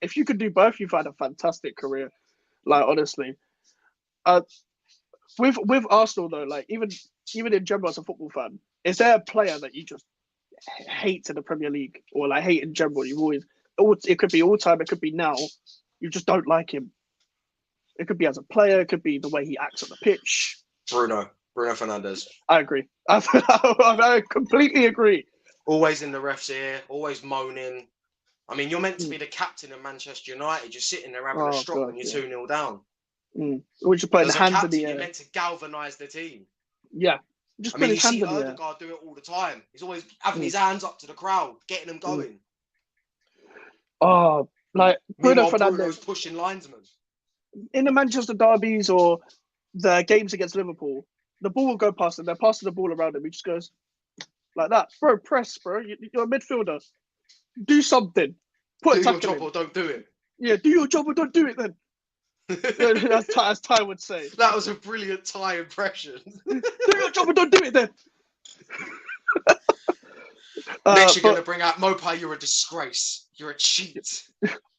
A: if you could do both, you've had a fantastic career. Like, honestly, with Arsenal though, like even in general as a football fan, is there a player that you just hate in the Premier League or like hate in general? It could be all time, it could be now. You just don't like him. It could be as a player, it could be the way he acts on the pitch.
B: Bruno Fernandes.
A: I agree. I completely agree.
B: Always in the ref's ear, always moaning. I mean, you're meant to be the captain of Manchester United. You're sitting there having a strop when you're 2-0 down.
A: We're just putting the hands in the air.
B: You're meant to galvanise the team.
A: Yeah. Just put his hands in the air.
B: Odegaard do it all the time. He's always having his hands up to the crowd, getting them going.
A: Oh, like Bruno Fernandes.
B: Bruno's pushing linesmen.
A: In the Manchester derbies or the games against Liverpool, the ball will go past him. They're passing the ball around him. He just goes like that. Bro, press, bro. You're a midfielder. Do something.
B: Do your job or don't do it.
A: Yeah, do your job or don't do it then. As Ty would say.
B: That was a brilliant Ty impression.
A: Do your job or don't do it then.
B: Next you're going to bring out Mopai, you're a disgrace. You're a cheat.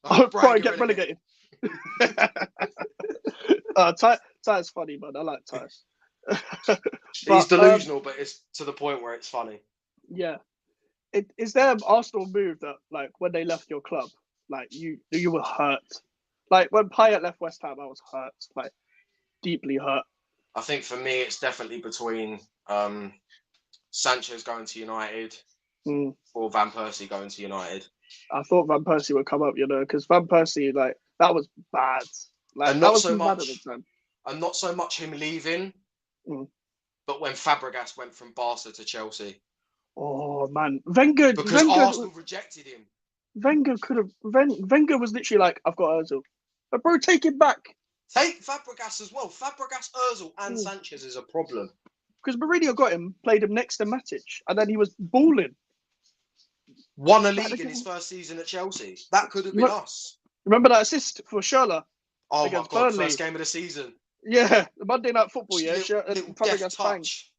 A: I'll probably get relegated. Ty's funny, man. I like Ty.
B: He's delusional, but it's to the point where it's funny.
A: Yeah. Is there an Arsenal move that, like, when they left your club, like, you were hurt? Like, when Payet left West Ham, I was hurt. Like, deeply hurt.
B: I think for me, it's definitely between Sanchez going to United or Van Persie going to United.
A: I thought Van Persie would come up, because Van Persie, like, that was bad. Like,
B: and
A: that was so bad at the time.
B: And not so much him leaving, but when Fabregas went from Barca to Chelsea.
A: Oh, man. Wenger
B: Arsenal rejected him.
A: Wenger was literally like, I've got Ozil. But bro, take him back.
B: Take Fabregas as well. Fabregas, Ozil and Sanchez is a problem.
A: Because Mourinho got him, played him next to Matic, and then he was balling.
B: Won a league in his first season at Chelsea. That could have been us.
A: Remember that assist for Schürrle?
B: Oh my God, Burnley. First game of the season.
A: Yeah, the Monday Night Football, yeah.
B: Fabregas
A: touch.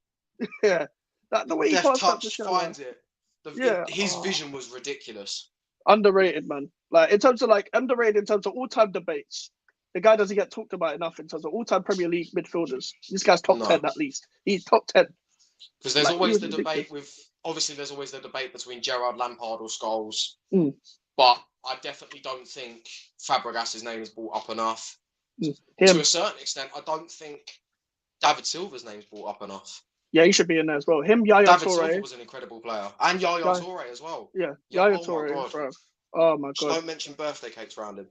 A: Yeah. The way he
B: touch finds it. His vision was ridiculous.
A: Underrated, man. Like, in terms of all-time debates, the guy doesn't get talked about enough in terms of all-time Premier League midfielders. This guy's top 10 at least. He's top 10.
B: Because there's always the debate between Gerrard, Lampard or Scholes. But
C: I definitely don't think Fabregas's name is brought up enough.
A: Him.
C: To a certain extent, I don't think David Silva's name's brought up enough.
A: Yeah, he should be in there as well. Him, Yaya
C: David Silva
A: Toure.
C: was an incredible player. And Yaya
A: Yaya-
C: Toure as well.
A: Yeah,
C: Yeah,
A: Yaya
C: oh my
A: Toure,
C: God.
A: bro. Oh my
C: Just
A: god.
C: don't mention birthday cakes around him.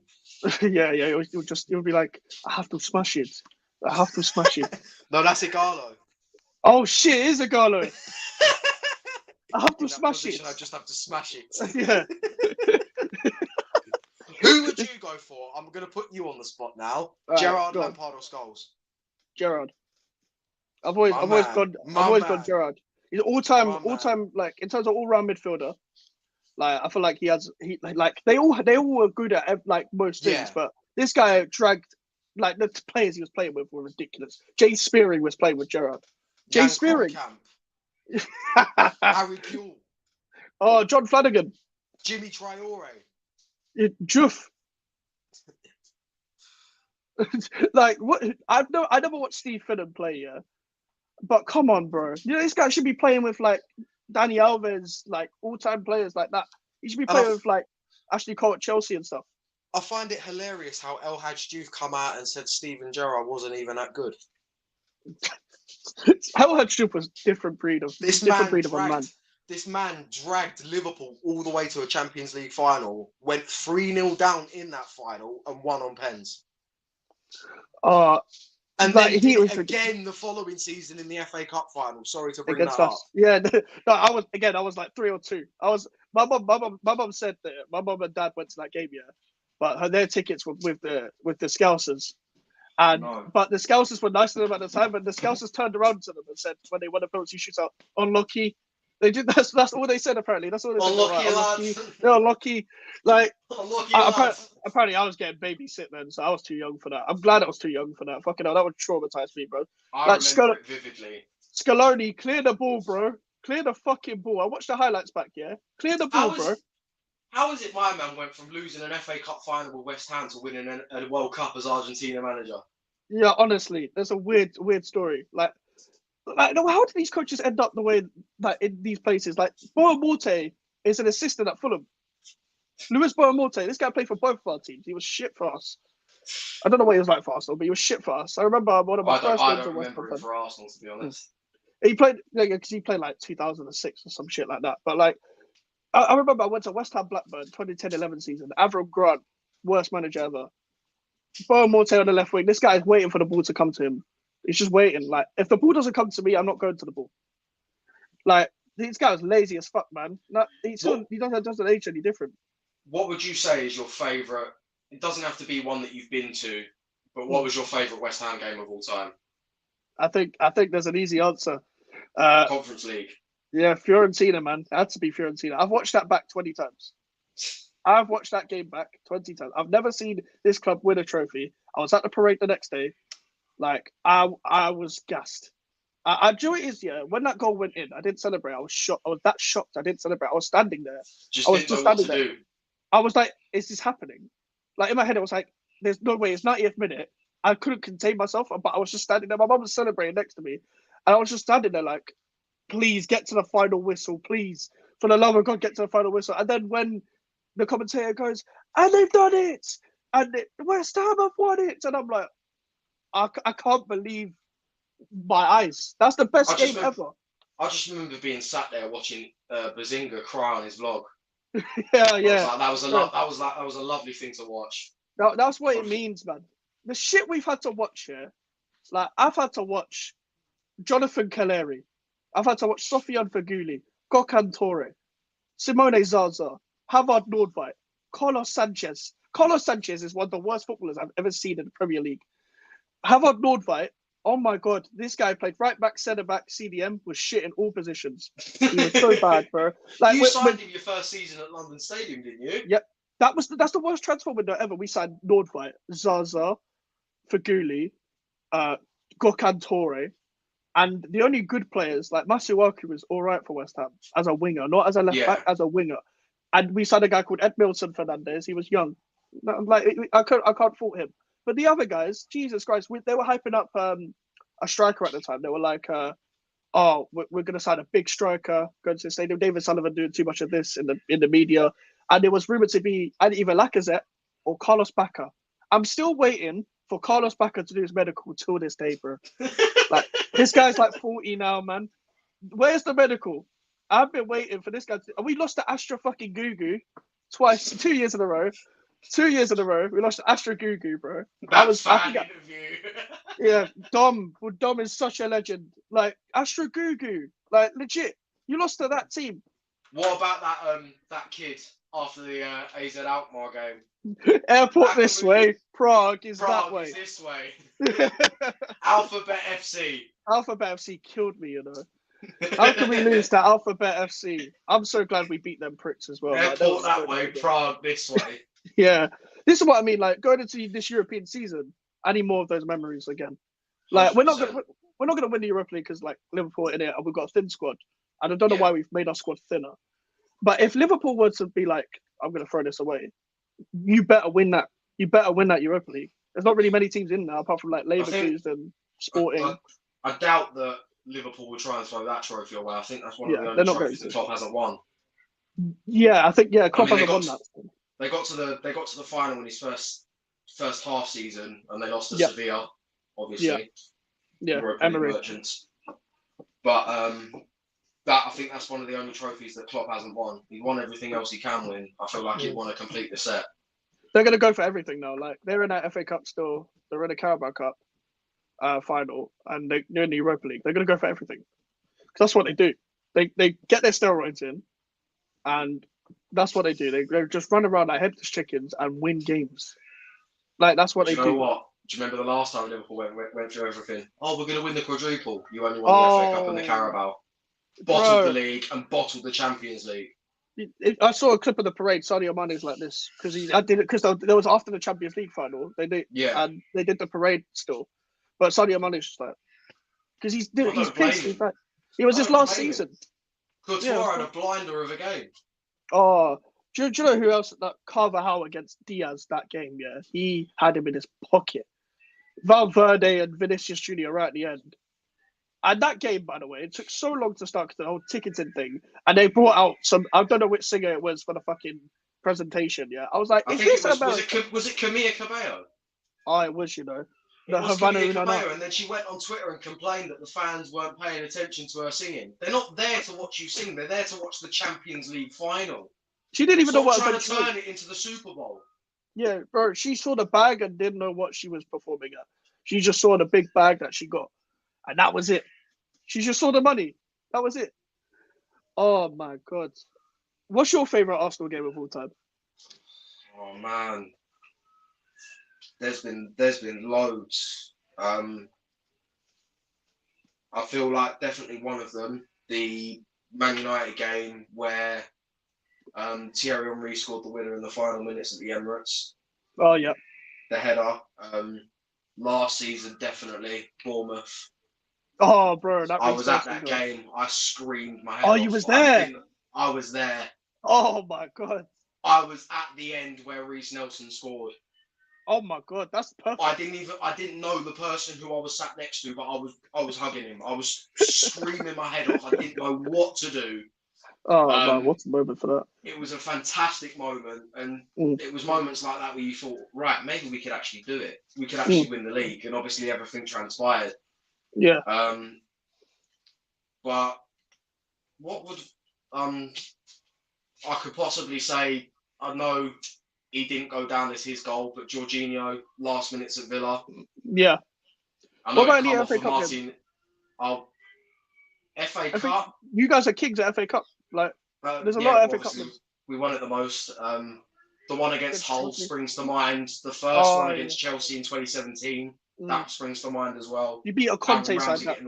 A: Yeah, you'll be like, I have to smash it. I have to smash it.
C: No, that's Igalo.
A: Oh shit, it is a Galo. I have to
C: In that
A: smash
C: position,
A: it.
C: I just have to smash it.
A: Yeah.
C: Who would you go for? I'm going to put you on the spot now.
A: Right,
C: Gerrard,
A: go on.
C: Lampard, or Scholes?
A: Gerrard. I've always gone Gerrard. He's all time, like in terms of all round midfielder. Like I feel like he like they all were good at like most things, but this guy dragged like the players he was playing with were ridiculous. Jay Spearing was playing with Gerrard. Jay Spearing.
C: Harry Kewell.
A: Oh, John Flanagan.
C: Jimmy Traore.
A: Juf. Like what? I never watched Steve Finnan play, yeah. But come on, bro. You know this guy should be playing with like Dani Alves, like all-time players like that. He should be playing with like Ashley Cole at Chelsea and stuff.
C: I find it hilarious how El Hadj Diouf come out and said Steven Gerrard wasn't even that good.
A: El Hadj Diouf was different breed of a man.
C: This man dragged Liverpool all the way to a Champions League final, went 3-0 down in that final, and won on pens. And then he was again the following season in the FA Cup final. Sorry to bring that up.
A: Yeah, no, I was like 3-2. My mum said that my mum and dad went to that game, yeah, but their tickets were with the Scousers, but the Scousers were nice to them at the time, and the Scousers turned around to them and said when they won a penalty shootout, unlucky. They did that's all they said apparently. That's all they said.
C: Unlucky.
A: They're unlucky. Like
C: lads.
A: Apparently I was getting babysit then, so I was too young for that. I'm glad I was too young for that. Fucking hell, that would traumatize me, bro.
C: I remember it vividly.
A: Scaloni, clear the ball, bro. Clear the fucking ball. I watched the highlights back, yeah? Clear the ball, bro.
C: How is it my man went from losing an FA Cup final with West Ham to winning a World Cup as Argentina manager?
A: Yeah, honestly, that's a weird story. Like, how do these coaches end up the way that in these places? Like, Boamorte is an assistant at Fulham. Luis Boamorte, this guy played for both of our teams. He was shit for us. I don't know what he was like for Arsenal, but he was shit for us. I remember one of my first games at West Ham.
C: I don't remember him for Arsenal, to be honest.
A: He played, because he played like 2006 or some shit like that. But like, I remember I went to West Ham Blackburn 2010-11 season. Avram Grant, worst manager ever. Boamorte on the left wing. This guy is waiting for the ball to come to him. He's just waiting. Like, if the ball doesn't come to me, I'm not going to the ball. Like, this guy is lazy as fuck, man. He doesn't age any different.
C: What would you say is your favourite? It doesn't have to be one that you've been to, but what was your favourite West Ham game of all time?
A: I think there's an easy answer.
C: Conference League.
A: Yeah, Fiorentina, man. It had to be Fiorentina. I've watched that back 20 times. I've watched that game back 20 times. I've never seen this club win a trophy. I was at the parade the next day. Like, I was gassed. I do it is, yeah, when that goal went in, I didn't celebrate. I was shocked. I was that shocked. I didn't celebrate. I was standing there. I was just standing there. I was like, is this happening? Like, in my head, I was like, there's no way. It's 90th minute. I couldn't contain myself, but I was just standing there. My mum was celebrating next to me. And I was just standing there like, please get to the final whistle. Please, for the love of God, get to the final whistle. And then when the commentator goes, and they've done it. And West Ham have won it. And I'm like, I can't believe my eyes. That's the best game ever.
C: I just remember being sat there watching Bazinga cry on his vlog.
A: Yeah.
C: That was a lovely thing to watch.
A: That's what it means, man. The shit we've had to watch here. Like, I've had to watch Jonathan Calleri. I've had to watch Sofiane Feghouli, Gökhan Toure, Simone Zaza, Havard Nordveit, Carlos Sanchez. Carlos Sanchez is one of the worst footballers I've ever seen in the Premier League. Havard Nordveit, oh my God, this guy played right back, centre back, CDM, was shit in all positions. He was so bad, bro. Like,
C: you signed him your first season at London Stadium, didn't you?
A: Yep. That's the worst transfer window ever. We signed Nordveit, Zaza, Feghouli, Gökhan Toure, and the only good players, like Masuaku was all right for West Ham as a winger, not as a left back, as a winger. And we signed a guy called Edmilson Fernandez. He was young. Like, I can't fault him. But the other guys, Jesus Christ, they were hyping up a striker at the time. They were like, we're going to sign a big striker, going to the stadium. David Sullivan doing too much of this in the media. and it was rumored to be either Lacazette or Carlos Bacca. I'm still waiting for Carlos Bacca to do his medical till this day, bro. Like, this guy's like 40 now, man. Where's the medical? I've been waiting for this guy. We lost to Astra fucking Gugu twice, 2 years in a row. 2 years in a row, we lost to Astra Gugu, bro.
C: Interview.
A: Yeah, Dom. Well, Dom is such a legend. Like, Astra Gugu. Like, legit. You lost to that team.
C: What about that kid after the AZ Alkmaar game?
A: Airport this way. Prague is that way.
C: Is this way. Alphabet FC.
A: Alphabet FC killed me, you know. How can we lose to Alphabet FC? I'm so glad we beat them pricks as well.
C: Airport that way, Prague this way.
A: Yeah. This is what I mean. Like, going into this European season, I need more of those memories again. Like, 100%. we're not gonna win the Europa League because like Liverpool in it and we've got a thin squad. And I don't know why we've made our squad thinner. But if Liverpool were to be like, I'm gonna throw this away, you better win that. You better win that Europa League. There's not really many teams in there apart from like Leverkusen, Sporting.
C: I doubt that Liverpool will try and throw that trophy away. I think that's one of the only trophies that Klopp hasn't won.
A: Yeah, I think Klopp hasn't won that.
C: They got to the final in his first half season, and they lost to Sevilla, obviously.
A: Yeah, Emery.
C: Merchants. But I think that's one of the only trophies that Klopp hasn't won. He won everything else he can win. I feel like he'd want to complete the set.
A: They're gonna go for everything now. Like, they're in that FA Cup still. They're in a Carabao Cup final, and they're in the Europa League. They're gonna go for everything because that's what they do. They get their steroids in, and that's what they do. They just run around like headless chickens and win games. Like, that's what they do.
C: You know what? Do you remember the last time Liverpool went through everything? Oh, we're going to win the quadruple. You only won the FA Cup and the Carabao. Bottled the league and bottled the Champions League.
A: I saw a clip of the parade. Sadio Mane's like this because there was after the Champions League final. They did the parade still, but Sadio Mane's just like because he's pissed. In fact, it was his last season.
C: Couture had a blinder of a game.
A: Oh, do you know who else? That Carvajal against Diaz that game. Yeah, he had him in his pocket. Valverde and Vinicius Junior right at the end. And that game, by the way, it took so long to start because the whole ticketing thing. And they brought out some, I don't know which singer it was for the fucking presentation. Yeah, I was like, was
C: it Camilla Cabello?
A: Oh, it was, you know.
C: The Havana Cabello, and then she went on Twitter and complained that the fans weren't paying attention to her singing. They're not there to watch you sing. They're there to watch the Champions League final.
A: She didn't even know what
C: trying to turn it into the Super Bowl.
A: Yeah, bro. She saw the bag and didn't know what she was performing at. She just saw the big bag that she got. And that was it. She just saw the money. That was it. Oh my God. What's your favourite Arsenal game of all time?
C: Oh man. There's been loads. I feel like definitely one of them, the Man United game where Thierry Henry scored the winner in the final minutes at the Emirates.
A: Oh yeah.
C: The header. Last season, definitely Bournemouth.
A: Oh, bro,
C: I was at that game. I screamed my head off.
A: Oh, you was there?
C: I was there.
A: Oh my God.
C: I was at the end where Reece Nelson scored.
A: Oh my God, that's perfect.
C: I didn't know the person who I was sat next to, but I was hugging him. I was screaming my head off. I didn't know what to do.
A: Oh man, what's the moment for that?
C: It was a fantastic moment, and it was moments like that where you thought, right, maybe we could actually do it. We could actually win the league, and obviously everything transpired.
A: Yeah.
C: But what would I could possibly say? I know he didn't go down as his goal, but Jorginho last minutes at Villa.
A: Yeah.
C: I know
A: what about the FA Cup?
C: Martin. FA Cup.
A: You guys are kings at FA Cup. Like, there's a lot of FA Cup.
C: We won it the most. The one against Hull springs to mind. The first one against Chelsea in 2017. That springs to mind as well.
A: You beat a Conte side that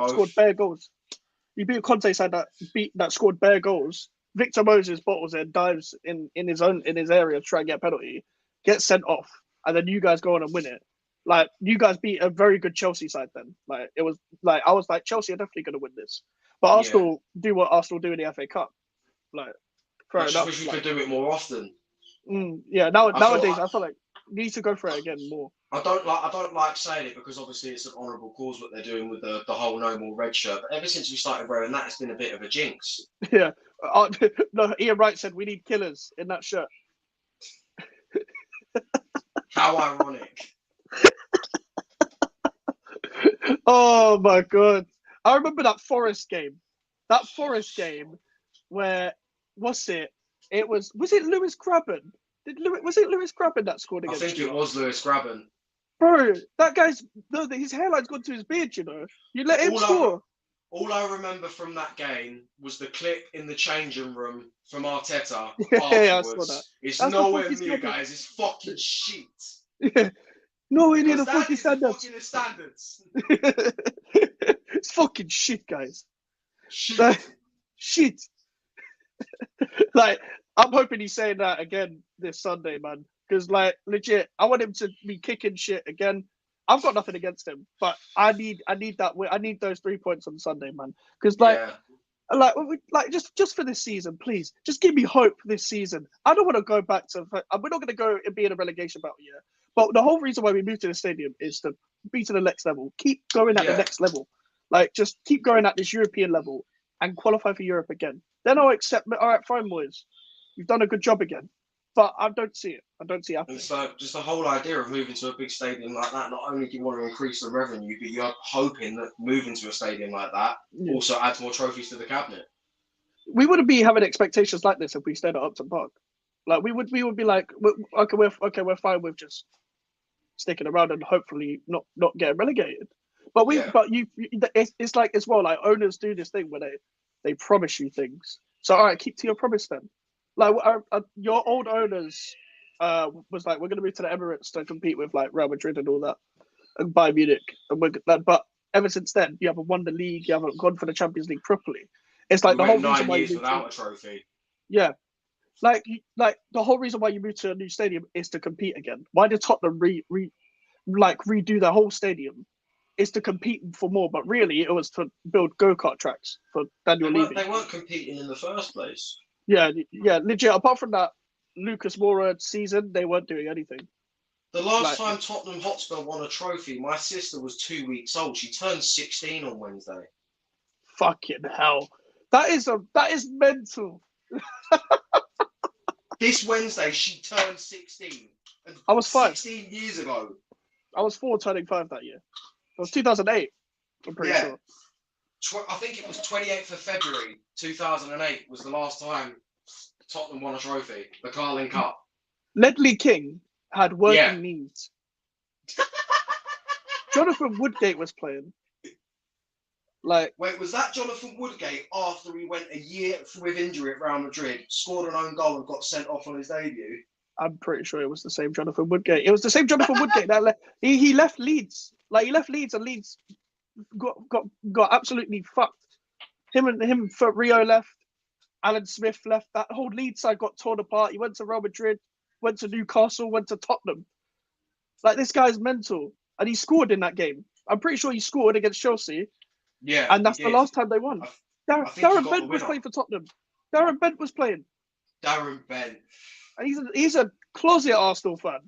A: scored bare goals. You beat a Conte side that scored bare goals. Victor Moses bottles it, dives in his area to try and get a penalty, gets sent off, and then you guys go on and win it. Like, you guys beat a very good Chelsea side then. Like, it was like I was like, Chelsea are definitely going to win this, but Arsenal do what Arsenal do in the FA Cup. Like,
C: I just wish we could do it more often.
A: Nowadays I feel like we need to go for it again more.
C: I don't like saying it because obviously it's an honourable cause what they're doing with the whole no more red shirt. But ever since we started wearing that, it's been a bit of a jinx.
A: Yeah. No, Ian Wright said we need killers in that shirt.
B: How ironic.
A: Oh my god! I remember that Forest game. That Forest game where what's it? It was it Lewis Graben? Was it Lewis Graben that scored
B: I
A: against
B: think
A: you?
B: it was Lewis Graben.
A: Bro, that guy's no, his hairline's gone to his beard. You know, you let him score.
B: All I remember from that game was the clip in the changing room from Arteta
A: Yeah, I saw that.
B: afterwards. It's
A: That's the
B: nowhere
A: fucking
B: near,
A: standard.
B: guys. It's fucking shit.
A: Nowhere near
B: Because
A: the
B: that
A: fucking
B: is the
A: standards.
B: fucking standards.
A: It's fucking shit, guys.
B: Shit.
A: Shit. Like, I'm hoping he's saying that again this Sunday, man. Because, like, legit, I want him to be kicking shit again. I've got nothing against him, but I need that. I need those 3 points on Sunday, man. Because, like, just for this season, please, just give me hope this season. I don't want to go back to. We're not going to go and be in a relegation battle yet. But the whole reason why we moved to the stadium is to be to the next level. Keep going at the next level. Like, just keep going at this European level and qualify for Europe again. Then I'll accept. All right, fine, boys. You've done a good job again. But I don't see it. I don't see it happening.
B: And so, just the whole idea of moving to a big stadium like that, not only do you want to increase the revenue, but you're hoping that moving to a stadium like that also adds more trophies to the cabinet.
A: We wouldn't be having expectations like this if we stayed at Upton Park. Like we would be like, we're fine with just sticking around and hopefully not getting relegated. But it's like as well. Like owners do this thing where they promise you things. So all right, keep to your promise then. Like your old owners was like, we're going to move to the Emirates to compete with like Real Madrid and all that, and Bayern Munich. But ever since then, you haven't won the league. You haven't gone for the Champions League properly. It's like
B: we
A: the whole
B: went
A: reason
B: 9
A: why
B: years
A: you
B: without a trophy.
A: Yeah, like the whole reason why you moved to a new stadium is to compete again. Why did Tottenham redo the whole stadium? Is to compete for more, but really it was to build go-kart tracks for Daniel Levy.
B: They weren't competing in the first place.
A: Yeah, legit. Apart from that Lucas Moura season, they weren't doing anything.
B: The last time Tottenham Hotspur won a trophy, my sister was 2 weeks old. She turned 16 on Wednesday.
A: Fucking hell. That is mental.
B: This Wednesday, she turned 16.
A: I was 5.
B: 16 years ago.
A: I was 4 turning 5 that year. It was 2008, I'm pretty sure.
B: I think it was 28th of February 2008 was the last time Tottenham won a trophy, the Carling Cup.
A: Ledley King had working knees. Jonathan Woodgate was playing. Like,
B: wait, was that Jonathan Woodgate after he went a year with injury at Real Madrid, scored an own goal and got sent off on his debut?
A: I'm pretty sure it was the same Jonathan Woodgate. It was the same Jonathan Woodgate that he left Leeds. Like he left Leeds and Leeds got absolutely fucked. Him for Rio left. Alan Smith left. That whole Leeds side got torn apart. He went to Real Madrid, went to Newcastle, went to Tottenham. Like this guy's mental, and he scored in that game. I'm pretty sure he scored against Chelsea.
B: Yeah,
A: and that's the last time they won. Darren Bent was playing for Tottenham. Darren Bent was playing.
B: Darren Bent.
A: And he's a closet Arsenal fan.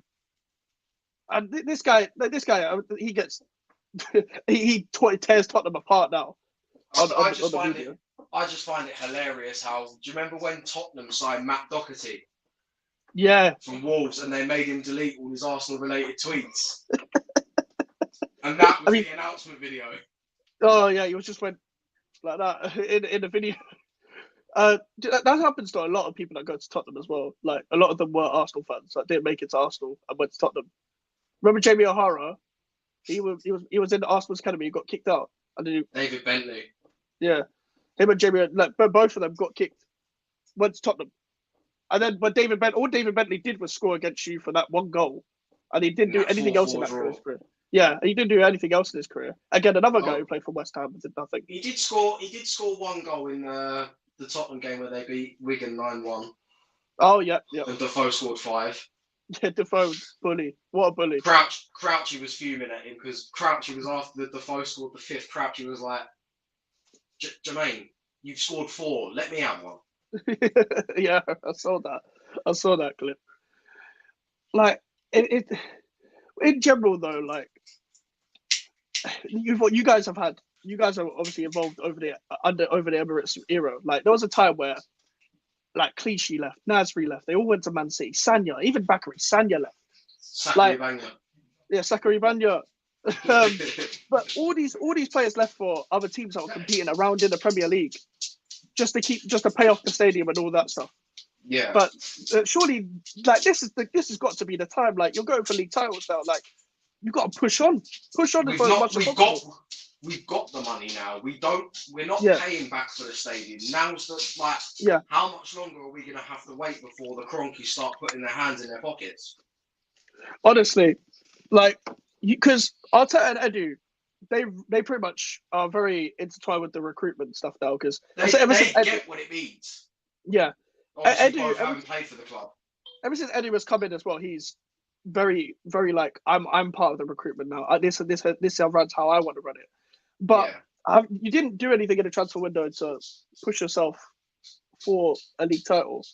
A: And this guy, he gets he tears Tottenham apart now.
B: I just find it hilarious how. Do you remember when Tottenham signed Matt Doherty?
A: Yeah.
B: From Wolves, and they made him delete all his Arsenal-related tweets. And that was the announcement video.
A: Oh yeah, he was just went like that in the video. That happens to a lot of people that go to Tottenham as well. Like a lot of them were Arsenal fans that didn't make it to Arsenal and went to Tottenham. Remember Jamie O'Hara? He was in the Arsenal's academy. He got kicked out.
B: David Bentley.
A: Yeah, him and Jamie, both of them got kicked. Went to Tottenham, and then all David Bentley did was score against you for that one goal, and he didn't do anything else in that career. Yeah, he didn't do anything else in his career. Again, another guy who played for West Ham did nothing.
B: He did score one goal in the Tottenham game where they beat Wigan 9-1.
A: Oh yeah.
B: And Defoe scored 5.
A: Yeah, Defoe, bully. What a bully.
B: Crouchy was fuming at him because Crouchy was after the Defoe scored the 5th. Crouchy was like, Jermaine, you've scored 4. Let me have one.
A: Yeah, I saw that clip. Like it in general though, like you guys have obviously evolved over the Emirates era. Like there was a time where like Clichy left, Nasri left. They all went to Man City. Sanya, even Bakary, Sanya left.
C: Sakari Banger.
A: Yeah, Sakari Banya. But all these players left for other teams that were competing around in the Premier League, just to pay off the stadium and all that stuff.
C: Yeah.
A: But surely, like this has got to be the time. Like you're going for league titles now. Like you've got to push on for as much as possible.
C: We've got the money now. We're not paying back for the stadium. Now's the how much longer are we gonna have to wait before the Cronkies start putting their hands in their pockets?
A: Honestly, like because Arteta and Edu, they pretty much are very intertwined with the recruitment stuff now. Because
C: they get what it means.
A: Yeah,
C: Edu, both having played for the club.
A: Ever since Edu has come in as well, he's very, very like I'm part of the recruitment now. This runs how I want to run it. But you didn't do anything in the transfer window to push yourself for a league title.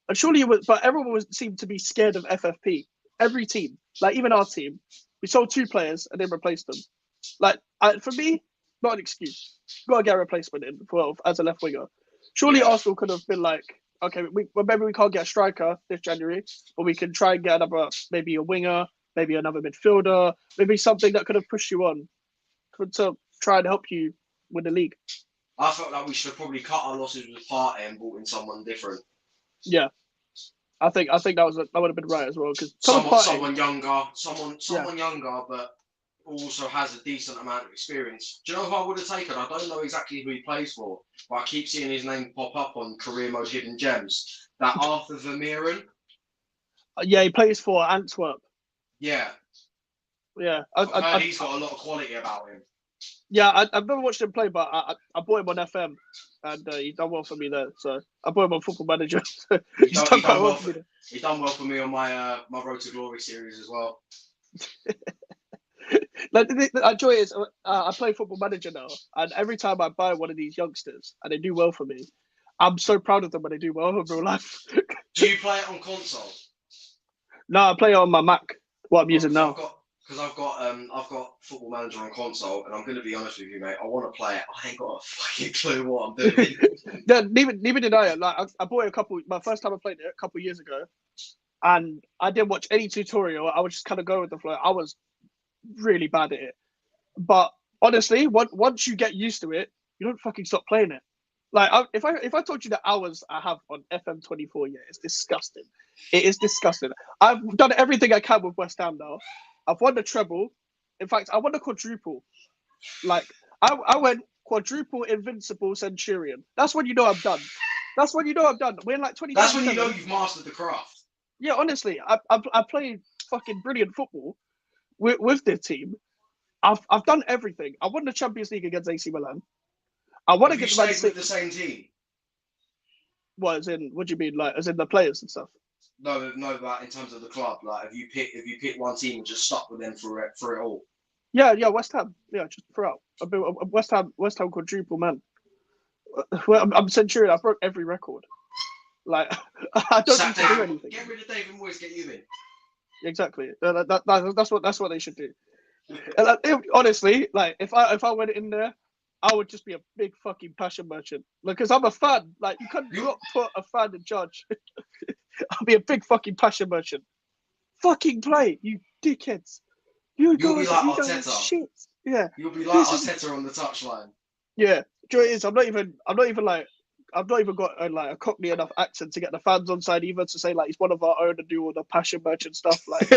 A: And surely it was, but everyone seemed to be scared of FFP. Every team, like even our team, we sold 2 players and then replaced them. Like for me, not an excuse. Got to get a replacement in as a left winger. Surely Arsenal could have been like, okay, maybe we can't get a striker this January, but we can try and get another, maybe a winger, maybe another midfielder, maybe something that could have pushed you on to try and help you win the league.
C: I felt like we should have probably cut our losses with Partey and brought in someone different.
A: Yeah, I think that would have been right as well because
C: someone younger, but also has a decent amount of experience. Do you know who I would have taken? I don't know exactly who he plays for, but I keep seeing his name pop up on Career Mode Hidden Gems. That Arthur Vermeeren.
A: Yeah, he plays for Antwerp.
C: Yeah.
A: Yeah.
C: I've heard he's got a lot of quality about him.
A: Yeah, I've never watched him play, but I bought him on FM, and he's done well for me there. So I bought him on Football Manager.
C: He done well for me on my my Road to Glory series as well.
A: Like the joy is, I play Football Manager now, and every time I buy one of these youngsters and they do well for me, I'm so proud of them when they do well in real life.
C: Do you play it on console?
A: No, I play it on my Mac. What I'm using now.
C: Because I've got Football Manager on console, and I'm going to be honest with you, mate. I want to play it. I ain't got a fucking clue what I'm doing.
A: Yeah, neither did I. Like I bought it my first time I played it a couple of years ago, and I didn't watch any tutorial. I would just kind of go with the flow. I was really bad at it, but honestly, once you get used to it, you don't fucking stop playing it. Like if I told you the hours I have on FM24, yeah, it's disgusting. It is disgusting. I've done everything I can with West Ham now. I've won the treble. In fact, I won the quadruple. Like I went quadruple invincible centurion. That's when you know I'm done. That's when you know I'm done. We're in like 20.
C: That's when you know you've mastered the craft.
A: Yeah, honestly, I played fucking brilliant football with this team. I've done everything. I won the Champions League against AC Milan. I won against Man City.
C: With the same team.
A: What do you mean, like as in the players and stuff?
C: No, but in terms of the club, like if you pick one team and just stuck with them for it all.
A: Yeah, West Ham. Yeah, just throughout. I've been West Ham quadruple man. Well, I'm Centurion. I broke every record. Like I don't need to do anything.
C: Get rid of David Moyes, get you in.
A: Exactly. That's what they should do. And honestly, like if I went in there, I would just be a big fucking passion merchant. Because I'm a fan. Like you couldn't not put a fan in charge. I'll be a big fucking passion merchant. Fucking play, you dickheads. You'll be like
C: Arteta.
A: Shit. Yeah.
C: You'll be like Arteta on the touchline.
A: Yeah. Do you know what it is? I've not even got a Cockney enough accent to get the fans on side either to say like he's one of our own and do all the passion merchant stuff. Like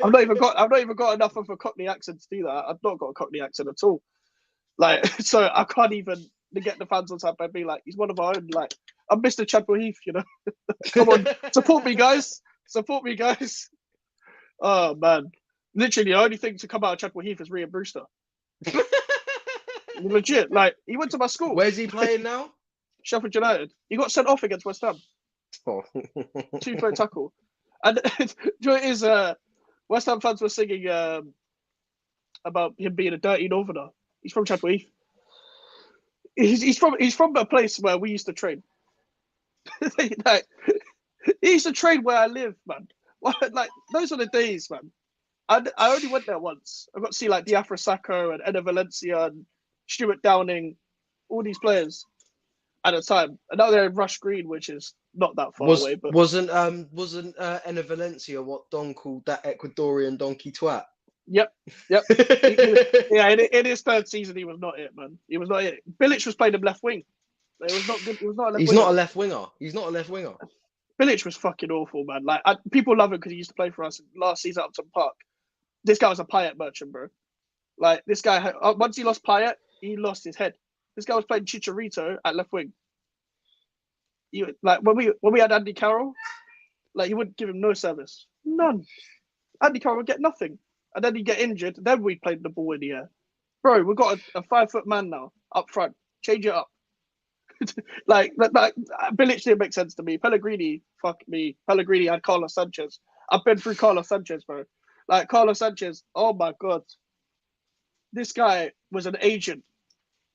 A: I've not even got enough of a Cockney accent to do that. I've not got a Cockney accent at all. Like so I can't even get the fans on side by being like he's one of our own. Like I'm Mr. Chadwell Heath, you know. Come on, support me, guys. Oh man, literally the only thing to come out of Chadwell Heath is Rhian Brewster. Legit, like he went to my school.
B: Where's he playing now?
A: Sheffield United. He got sent off against West Ham.
B: Oh.
A: 2-throw tackle. And you know it is West Ham fans were singing about him being a dirty northerner. He's from Chadwell Heath. He's from a place where we used to train. Like, he used to train where I live, man. Like those are the days, man. I only went there once. I got to see like Diafra Sacco and Eder Valencia and Stuart Downing, all these players. at the time. And now they're in Rush Green, which is not that far away. But
B: wasn't Enna Valencia what Don called that Ecuadorian donkey twat?
A: Yep. Yeah, in his third season, he was not it, man. He was not it. Bilic was playing him left wing. It was not good. He was not a left
B: He's
A: winger.
B: not a left winger. He's not a left winger.
A: Bilic was fucking awful, man. Like people love him because he used to play for us last season at Upton Park. This guy was a Payet merchant, bro. Like this guy, once he lost Payet, he lost his head. This guy was playing Chicharito at left wing. Like when we had Andy Carroll, like you wouldn't give him no service, none. Andy Carroll would get nothing, and then he'd get injured. Then we played the ball in the air, bro. We've got a 5 foot man now up front. Change it up. like Bilic didn't make sense to me. Pellegrini, fuck me. Pellegrini had Carlos Sanchez. I've been through Carlos Sanchez, bro. Like Carlos Sanchez. Oh my god, this guy was an agent.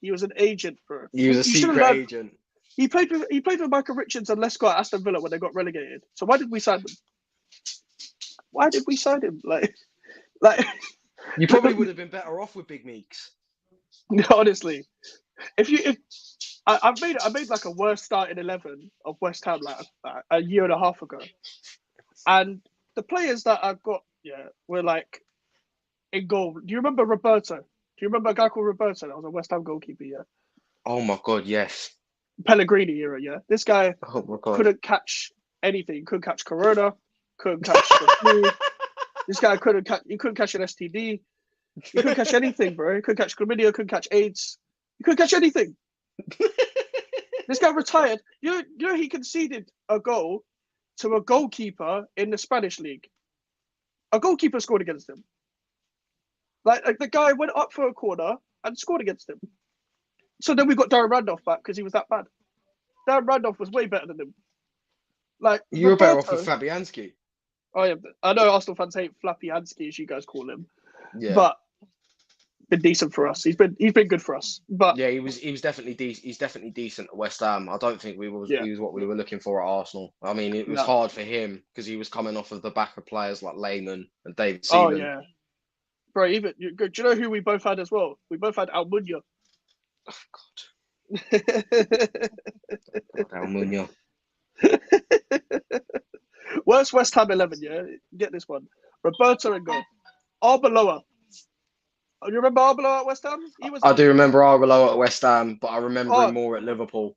A: He was an agent, bro.
B: He was a secret agent.
A: He played with Michael Richards and Lescott at Aston Villa when they got relegated. So why did we sign him? Why did we sign him? Like
B: you probably would have been better off with Big Meeks.
A: Honestly, I made like a worst starting 11 of West Ham like a year and a half ago, and the players that I got were like in goal. Do you remember Roberto? Do you remember a guy called Roberto that was a West Ham goalkeeper? Yeah.
B: Oh my god, yes.
A: Pellegrini era, yeah. This guy couldn't catch anything. Couldn't catch Corona. Couldn't catch the flu. This guy couldn't catch an STD. He couldn't catch anything, bro. He couldn't catch chlamydia. Couldn't catch AIDS. He couldn't catch anything. This guy retired. You know he conceded a goal to a goalkeeper in the Spanish league. A goalkeeper scored against him. Like the guy went up for a corner and scored against him. So then we got Darren Randolph back because he was that bad. Darren Randolph was way better than him. Like
B: you were better off with Fabianski.
A: Oh yeah, I know Arsenal fans hate Flappy-Ansky, as you guys call him.
B: Yeah,
A: but been decent for us. He's been good for us. But
B: yeah, he was definitely decent. He's definitely decent at West Ham. I don't think he was what we were looking for at Arsenal. I mean, it was hard for him because he was coming off of the back of players like Lehman and David Seaman.
A: Oh yeah, bro. Do you know who we both had as well? We both had Almunia.
B: Oh God, Almunia.
A: Worst West Ham 11, yeah? Get this one. Roberto and goal. Arbeloa. You remember Arbeloa at West Ham?
B: I do remember Arbeloa at West Ham, but I remember him more at Liverpool.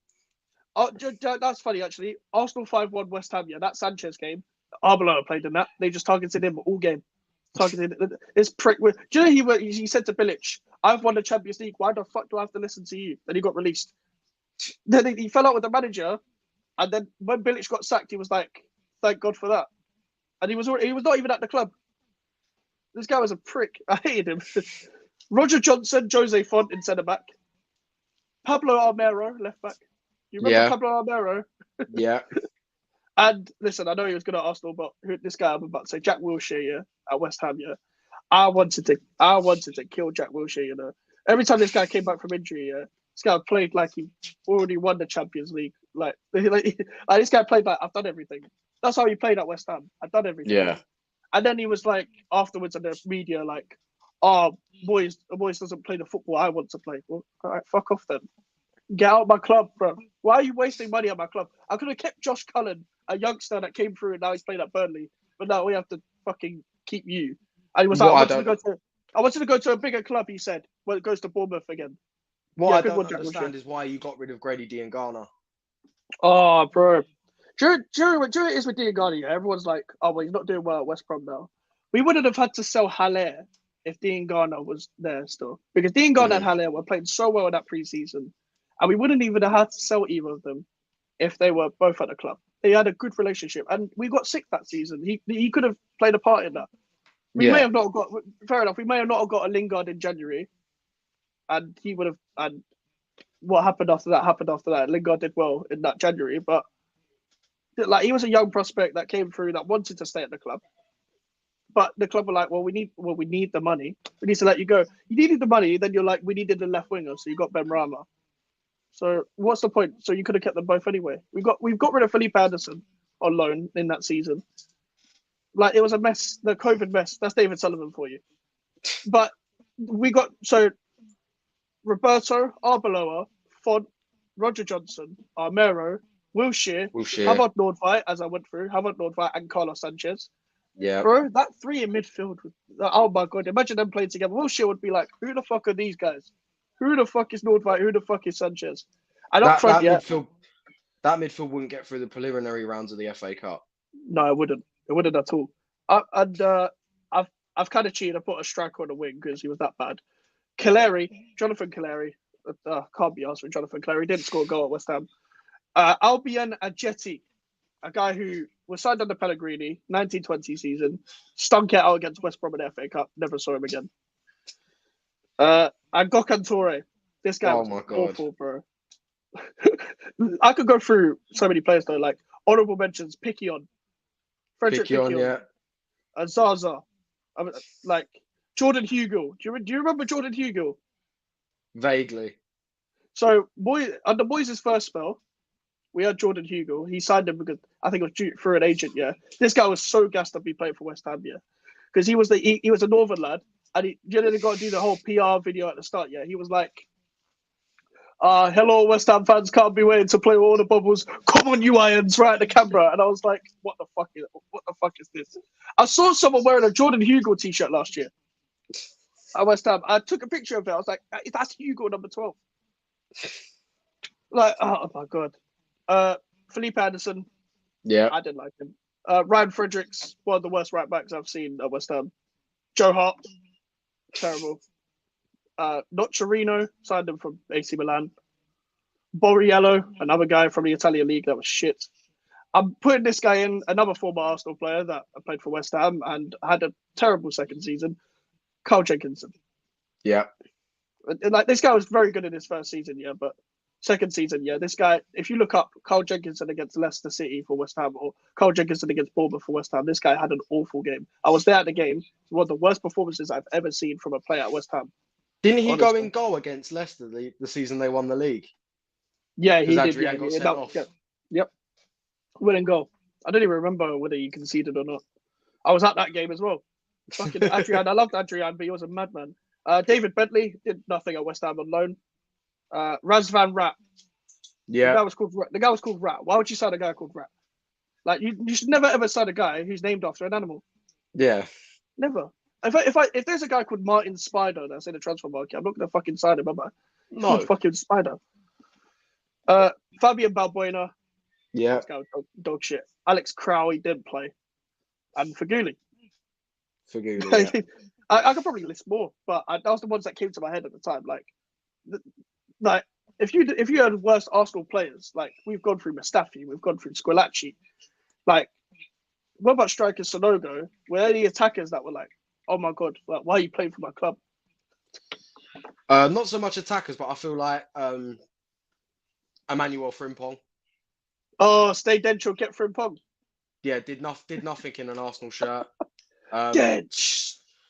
A: That's funny, actually. Arsenal 5-1 West Ham, yeah. That Sanchez game, Arbeloa played in that. They just targeted him all game. This prick. Do you know he said to Bilic, I've won the Champions League. Why the fuck do I have to listen to you? Then he got released. Then he fell out with the manager. And then when Bilic got sacked, he was like, thank God for that. And he was not even at the club. This guy was a prick. I hated him. Roger Johnson, Jose Font in centre back. Pablo Armero, left back. You remember Pablo Armero?
B: Yeah.
A: And listen, I know he was good at Arsenal, but this guy I'm about to say, Jack Wilshere, yeah, at West Ham, yeah. I wanted to kill Jack Wilshere, you know. Every time this guy came back from injury, yeah, this guy played like he already won the Champions League. Like this guy played like, I've done everything. That's how he played at West Ham. I've done everything.
B: Yeah.
A: And then he was like, afterwards in the media, like, oh, boys doesn't play the football I want to play. Well, all right, fuck off then. Get out of my club, bro. Why are you wasting money on my club? I could have kept Josh Cullen, a youngster that came through and now he's playing at Burnley. But now we have to fucking keep you. And he was like, I wanted to go to a bigger club, he said. Well, it goes to Bournemouth again.
B: What I don't understand is why you got rid of Grady Diangana.
A: Oh, bro. Do you know what it is with Diangana? Yeah? Everyone's like, oh, well, he's not doing well at West Brom now. We wouldn't have had to sell Haller if Diangana was there still. Because Diangana and Haller were playing so well in that pre-season. And we wouldn't even have had to sell either of them if they were both at the club. They had a good relationship. And we got sick that season. He could have played a part in that. We may have not got, fair enough, we may have not got a Lingard in January. And he would have, and what happened after that, Lingard did well in that January. But like he was a young prospect that came through that wanted to stay at the club. But the club were like, we need the money. We need to let you go. You needed the money, then you're like, we needed the left winger, so you got Ben Rama. So what's the point? So you could have kept them both anyway. We've got rid of Felipe Anderson on loan in that season. Like it was a mess, the COVID mess. That's David Sullivan for you. But we got Roberto, Arbeloa, Font, Roger Johnson, Armero, Wilshere,
B: Wilshere.
A: Havard Nordveit, as I went through, Havard Nordveit and Carlos Sanchez.
B: Yeah.
A: Bro, that three in midfield, oh my God, imagine them playing together. Wilshere would be like, who the fuck are these guys? Who the fuck is Nordveit? Who the fuck is Sanchez? And up front,
B: that midfield wouldn't get through the preliminary rounds of the FA Cup.
A: No, it wouldn't. It wouldn't at all. I've kind of cheated. I put a striker on the wing because he was that bad. Jonathan Calleri. Can't be asked for Jonathan Calleri. Didn't score a goal at West Ham. Albion Ajeti, a guy who was signed under Pellegrini, 1920 season, stunk it out against West Brom in the FA Cup. Never saw him again. And Gokhan Toure. This guy was awful, bro. I could go through so many players though, like honorable mentions: Frederick Piquion, Zaza, like Jordan Hugill. Do you remember Jordan Hugill?
B: Vaguely.
A: So, under Moyes' first spell, we had Jordan Hugill. He signed him because I think it was through an agent. Yeah, this guy was so gassed to be playing for West Ham. Yeah, because he was a Northern lad, and he generally got to do the whole PR video at the start. Yeah, he was like, hello, West Ham fans, can't be waiting to play with all the bubbles. Come on, you irons, right at the camera. And I was like, what the fuck is this? I saw someone wearing a Jordan Hugill t-shirt last year at West Ham. I took a picture of it. I was like, that's Hugill number 12. Like, oh my God. Felipe Anderson.
B: Yeah.
A: I didn't like him. Ryan Fredericks, one of the worst right backs I've seen at West Ham. Joe Hart. Terrible. Nocerino, signed him from AC Milan. Borriello, another guy from the Italian league that was shit. I'm putting this guy in, another former Arsenal player that played for West Ham and had a terrible second season, Carl Jenkinson.
B: Yeah.
A: Like, this guy was very good in his first season, yeah, but second season, yeah, this guy, if you look up Carl Jenkinson against Leicester City for West Ham or Carl Jenkinson against Bournemouth for West Ham, this guy had an awful game. I was there at the game. It's one of the worst performances I've ever seen from a player at West Ham.
B: Didn't he go in goal against Leicester the season they won the league?
A: Yeah, he did.
B: Adrian got sent off.
A: Yep. Winning goal. I don't even remember whether he conceded or not. I was at that game as well. Fucking Adrian. I loved Adrian, but he was a madman. David Bentley did nothing at West Ham on loan. Razvan Rat.
B: Yeah.
A: The guy was called Rat. Why would you sign a guy called Rat? Like, you should never ever sign a guy who's named after an animal.
B: Yeah.
A: Never. If there's a guy called Martin Spider that's in the transfer market, I'm not gonna fucking sign him, am I?
B: No.
A: Fucking Spider. Fabian Balbuena.
B: Yeah.
A: This guy was dog shit. Alex Crowley didn't play. And Faguli.
B: Yeah.
A: I could probably list more, but that was the ones that came to my head at the time. Like if you had worst Arsenal players, like we've gone through Mustafi, we've gone through Squillaci. Like, what about striker Sonogo? Were there any attackers that were like, oh my God, like, why are you playing for my club?
B: Not so much attackers, but I feel like Emmanuel Frimpong.
A: Oh, stay Dencho, get Frimpong.
B: Yeah, did nothing in an Arsenal shirt.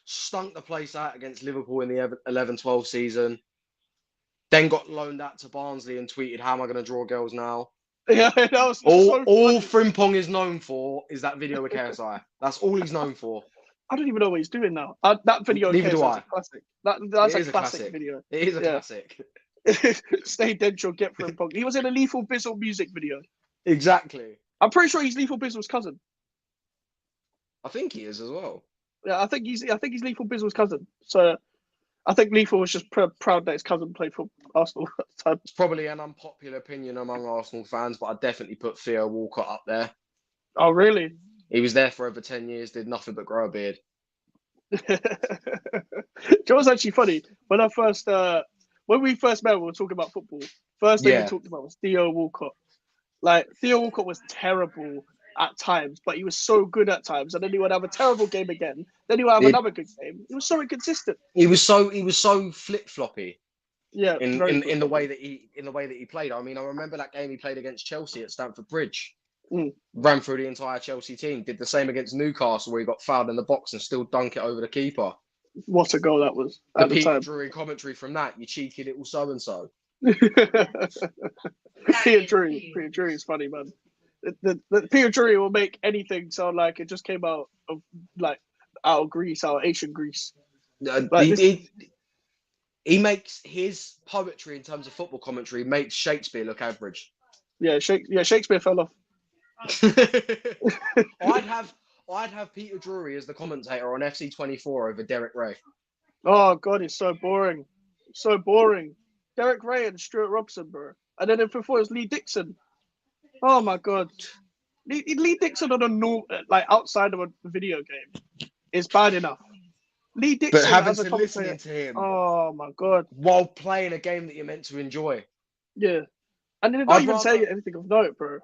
B: Stunk the place out against Liverpool in the 11-12 season. Then got loaned out to Barnsley and tweeted, "How am I going to draw girls now?"
A: Yeah, that was
B: all Frimpong is known for is that video with KSI. That's all he's known for.
A: I don't even know what he's doing now. That video
B: Neither do I.
A: Is a classic. That's a classic video.
B: It is a classic.
A: Stay Dencho, get Frimpong. He was in a Lethal Bizzle music video.
B: Exactly.
A: I'm pretty sure he's Lethal Bizzle's cousin.
B: I think he is as well.
A: Yeah, I think he's Lethal Bizzle's cousin. So I think Lethal was just proud that his cousin played for Arsenal at the time.
B: It's probably an unpopular opinion among Arsenal fans, but I definitely put Theo Walcott up there.
A: Oh, really?
B: He was there for over 10 years, did nothing but grow a beard.
A: You know what's actually funny? When we first met, we were talking about football. First thing we talked about was Theo Walcott. Like, Theo Walcott was terrible at times, but he was so good at times. And then he would have a terrible game again. Then he would have another good game. He was so inconsistent.
B: He was so flip floppy.
A: Yeah,
B: in the way that he played. I mean, I remember that game he played against Chelsea at Stamford Bridge. Ran through the entire Chelsea team. Did the same against Newcastle, where he got fouled in the box and still dunk it over the keeper.
A: What a goal that was!
B: The Peter Drury commentary from that, you cheeky little so and so.
A: Peter Drury is funny, man. The Peter Drury will make anything sound like it just came out of Greece, out of Asian Greece.
B: He makes his poetry in terms of football commentary makes Shakespeare look average.
A: Yeah, Shakespeare fell off.
B: I'd have Peter Drury as the commentator on FC24 over Derek Ray.
A: Oh god, it's so boring. So boring. Derek Ray and Stuart Robson, bro. And then before it was Lee Dixon. Oh my god. Lee Dixon on a normal, like outside of a video game is bad enough. Lee Dixon
B: But having
A: as a
B: to
A: commentator.
B: listening to him
A: Oh my god.
B: while playing a game that you're meant to enjoy.
A: Yeah. And then they don't even say anything of note, bro.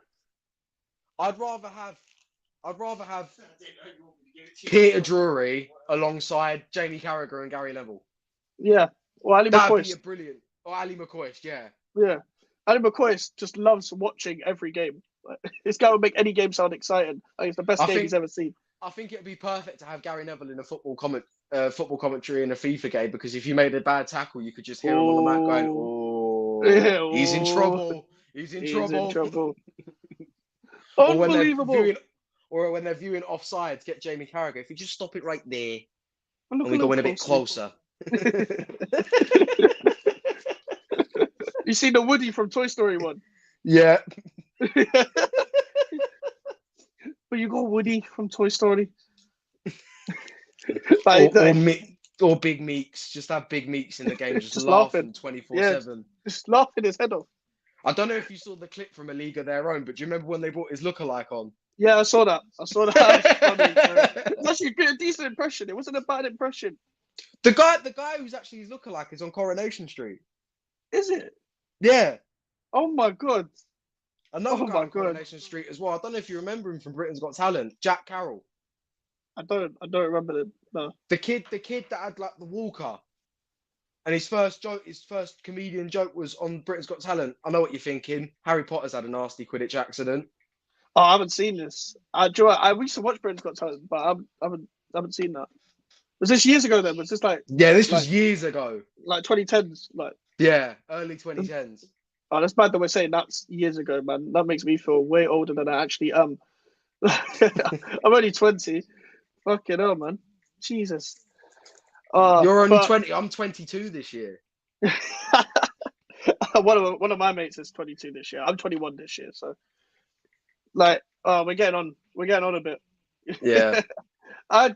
B: I'd rather have Peter Drury alongside Jamie Carragher and Gary Neville.
A: Yeah. Or Ali
B: That'd
A: McCoy.
B: be a brilliant. Or Ali McCoy, yeah.
A: Yeah. Ali McCoy just loves watching every game. Like, this guy would make any game sound exciting. Like, it's the best game he's ever seen.
B: I think it'd be perfect to have Gary Neville in a football commentary in a FIFA game, because if you made a bad tackle, you could just hear him on the mat going, "Oh,
A: Yeah,
B: he's in trouble. He's in trouble."
A: Unbelievable.
B: Or when they're viewing offsides, get Jamie Carragher. If you just stop it right there,
A: And
B: and we go in a bit closer.
A: You seen the Woody from Toy Story 1?
B: Yeah.
A: But you got Woody from Toy Story.
B: Or Big Meeks. Just have Big Meeks in the game, just
A: laughing
B: 24/7.
A: Just laughing his head off.
B: I don't know if you saw the clip from A League of Their Own, but do you remember when they brought his lookalike on?
A: Yeah, I saw that. It's actually a decent impression. It wasn't a bad impression.
B: The guy who's actually his lookalike is on Coronation Street.
A: Is it?
B: Yeah.
A: Oh my god.
B: Another guy on Coronation Street as well. I don't know if you remember him from Britain's Got Talent, Jack Carroll.
A: I don't remember him. No.
B: The kid that had like the walker. And his first comedian joke was on Britain's Got Talent. I know what you're thinking. Harry Potter's had a nasty Quidditch accident.
A: Oh, I haven't seen this. I used to watch Britain's Got Talent, but I haven't seen that. Was this years ago then? Was this like?
B: Yeah, this was years ago.
A: Like 2010s, like.
B: Yeah, early 2010s.
A: Oh, that's bad that we're saying that's years ago, man. That makes me feel way older than I actually am. I'm only 20. Fucking hell, man. Jesus.
B: You're only 20. I'm 22 this year.
A: One of my mates is 22 this year. I'm 21 this year, so like, we're getting on a bit.
B: Yeah.
A: Do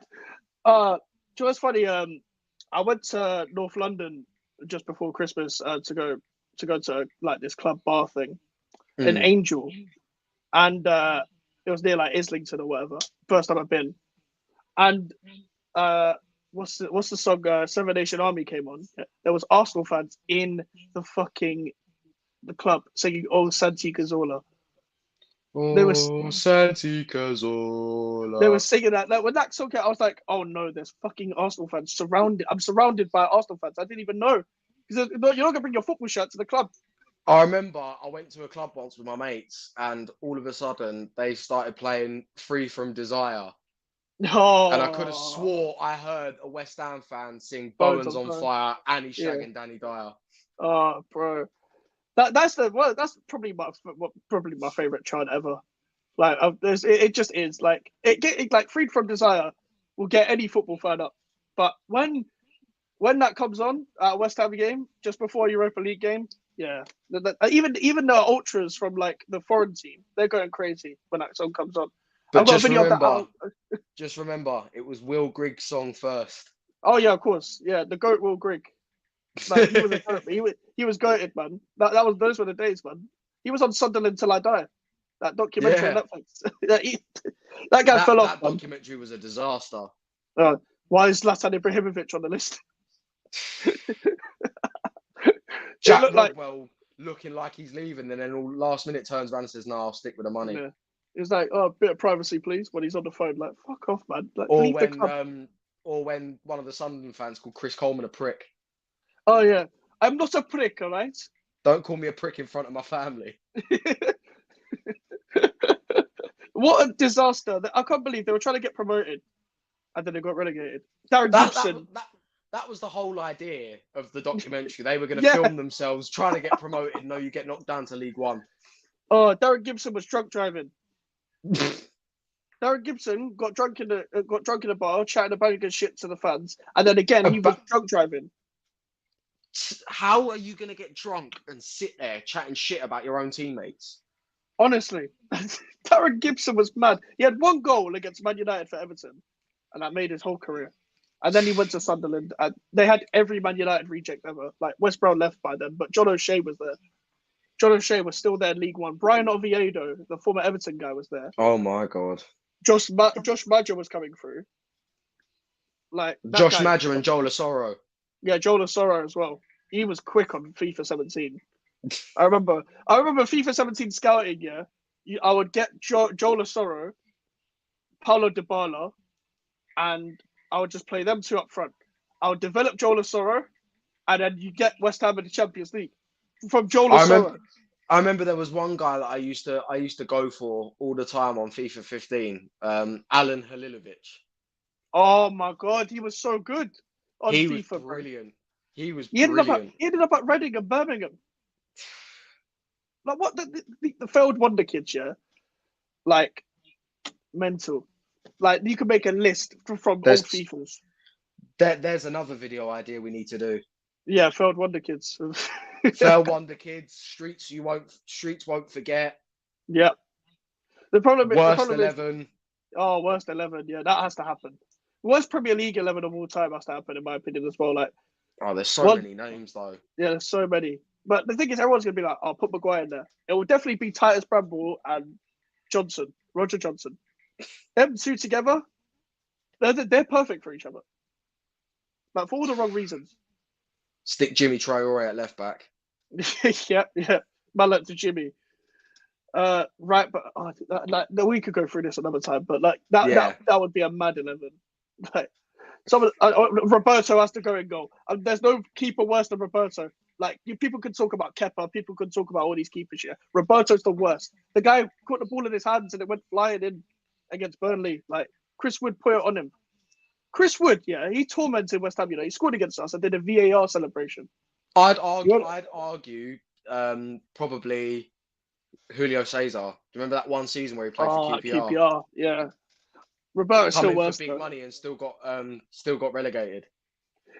A: you know what's funny? I went to North London just before Christmas to go to like this club bar thing in Angel, and it was near like Islington or whatever. First time I've been, and what's the song? Seven Nation Army came on. There was Arsenal fans in the club singing "Oh Santi Cazorla."
B: Santi Cazorla.
A: They were singing that. Like, when that song came, I was like, "Oh no, there's fucking Arsenal fans surrounded. I'm surrounded by Arsenal fans. I didn't even know, because you're not gonna bring your football shirt to the club."
B: I remember I went to a club once with my mates, and all of a sudden they started playing "Free from Desire."
A: Oh.
B: And I could have swore I heard a West Ham fan sing "Bowen's on Fire" and he's shagging Danny Dyer.
A: Oh, bro, that's probably my favorite chant ever. Like, it just is like it like "Freed from Desire" will get any football fan up, but when that comes on at a West Ham game just before a Europa League game, yeah, even the ultras from like the foreign team, they're going crazy when that song comes on.
B: But just remember, it was Will Grigg's song first.
A: Oh yeah, of course, yeah, the GOAT Will Grigg. Like, he was a goat. He was goated, man. Those were the days, man. He was on Sunderland Till I Die. That documentary on Netflix. that guy fell off.
B: That documentary was a disaster.
A: Why is Zlatan Ibrahimovic on the list?
B: Jack Rodwell looking like he's leaving, and then all last minute turns around and says, "No, I'll stick with the money."
A: Yeah. It's like, "Oh, a bit of privacy, please," when he's on the phone. Like, fuck off, man. Like,
B: or when one of the Sunderland fans called Chris Coleman a prick.
A: Oh yeah, I'm not a prick, all right.
B: Don't call me a prick in front of my family.
A: What a disaster! I can't believe they were trying to get promoted, and then they got relegated. Darren Gibson.
B: That was the whole idea of the documentary. They were going to film themselves trying to get promoted. No, you get knocked down to League One.
A: Oh, Darren Gibson was drunk driving. Darren Gibson got drunk in a bar, chatting about good shit to the fans, and then again he was drunk driving.
B: how are you going to get drunk and sit there chatting shit about your own teammates?
A: Honestly, Darren Gibson was mad. He had one goal against Man United for Everton, and that made his whole career. And then he went to Sunderland, and they had every Man United reject ever. Like West Brom left by then, but John O'Shea was there. John O'Shea was still there in League One. Brian Oviedo, the former Everton guy, was there.
B: Oh my God.
A: Josh Maja was coming through. Like that
B: Josh
A: guy,
B: Madger and Joel Asoro.
A: yeah, Joel Asoro as well. He was quick on FIFA 17. I remember FIFA 17 scouting. Yeah, I would get Joel Asoro, Paulo Dybala, and I would just play them two up front. I would develop Joel Asoro, and then you get West Ham in the Champions League from Joel Asoro.
B: I remember there was one guy that I used to go for all the time on FIFA 15, Alan Halilovic.
A: Oh my God, he was so good on
B: He
A: FIFA.
B: was brilliant. He was
A: He
B: brilliant.
A: ended up at Reading and Birmingham. Like what the failed wonder kids, yeah. Like mental. Like you can make a list from old FIFAs.
B: There's another video idea we need to do.
A: Yeah, failed wonder kids.
B: Failed wonder kids. Streets won't forget.
A: Yeah. The problem
B: Worst 11.
A: Worst 11. Yeah, that has to happen. Worst Premier League 11 of all time has to happen, in my opinion, as well. Like,
B: there's so many names though.
A: Yeah, there's so many. But the thing is, everyone's gonna be like, "I'll put Maguire in there." It will definitely be Titus Bramble and Roger Johnson. Them two together, they're perfect for each other. Like for all the wrong reasons.
B: Stick Jimmy Traore at left back.
A: yeah. Mallet to Jimmy. Right, but we could go through this another time. But like that would be a mad 11. Like Roberto has to go in goal. There's no keeper worse than Roberto. Like people could talk about Kepa, people could talk about all these keepers here. Roberto's the worst. The guy caught the ball in his hands and it went flying in against Burnley. Like Chris Wood put it on him. Chris Wood, yeah, he tormented West Ham. He scored against us and did a VAR celebration.
B: I'd argue, probably Julio Cesar. Do you remember that one season where he played for QPR?
A: QPR, yeah. Roberto's still worse.
B: For big money and still got relegated.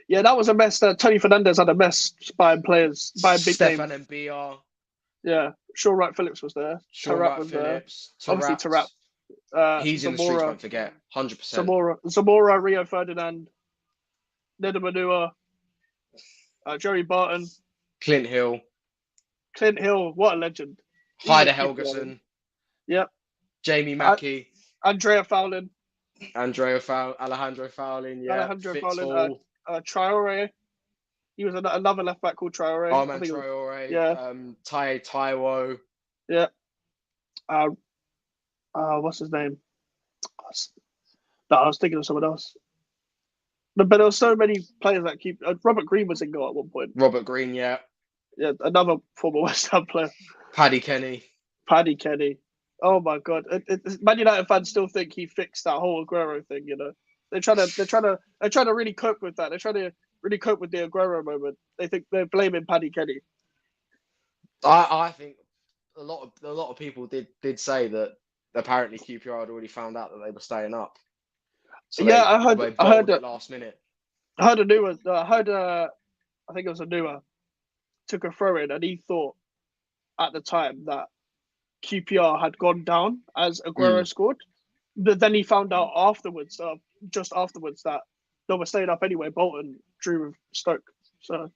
A: Yeah, that was a mess. Tony Fernandez had a mess buying players, buying big
B: Stefan
A: names.
B: Mbia.
A: Yeah, Shaw Wright Phillips was there.
B: Shaw Wright Phillips.
A: Obviously, Tarat.
B: He's
A: Zamora,
B: in the streets, won't forget. 100%.
A: Zamora, Rio Ferdinand, Neda Manua, Joey Barton.
B: Clint Hill,
A: what a legend.
B: Heider Helgeson.
A: Yep.
B: Jamie Mackey.
A: Alejandro Fowling,
B: yeah.
A: Alejandro Fowling, Traore. He was another left back called Traore.
B: Traore.
A: Yeah.
B: Taiwo.
A: Yeah. What's his name? No, I was thinking of someone else. But there were so many players that keep. Robert Green was in goal at one point.
B: Robert Green, yeah.
A: Yeah, another former West Ham player.
B: Paddy Kenny.
A: Oh my God! Man United fans still think he fixed that whole Aguero thing. You know, they're trying to really cope with that. They're trying to really cope with the Aguero moment. They think they're blaming Paddy Kenny.
B: I think a lot of people did say that apparently QPR had already found out that they were staying up. So
A: yeah,
B: I heard it last minute.
A: I heard I think it was Anua took a throw in, and he thought at the time that QPR had gone down as Aguero scored. But then he found out afterwards, just afterwards, that they were staying up anyway. Bolton drew with Stoke. So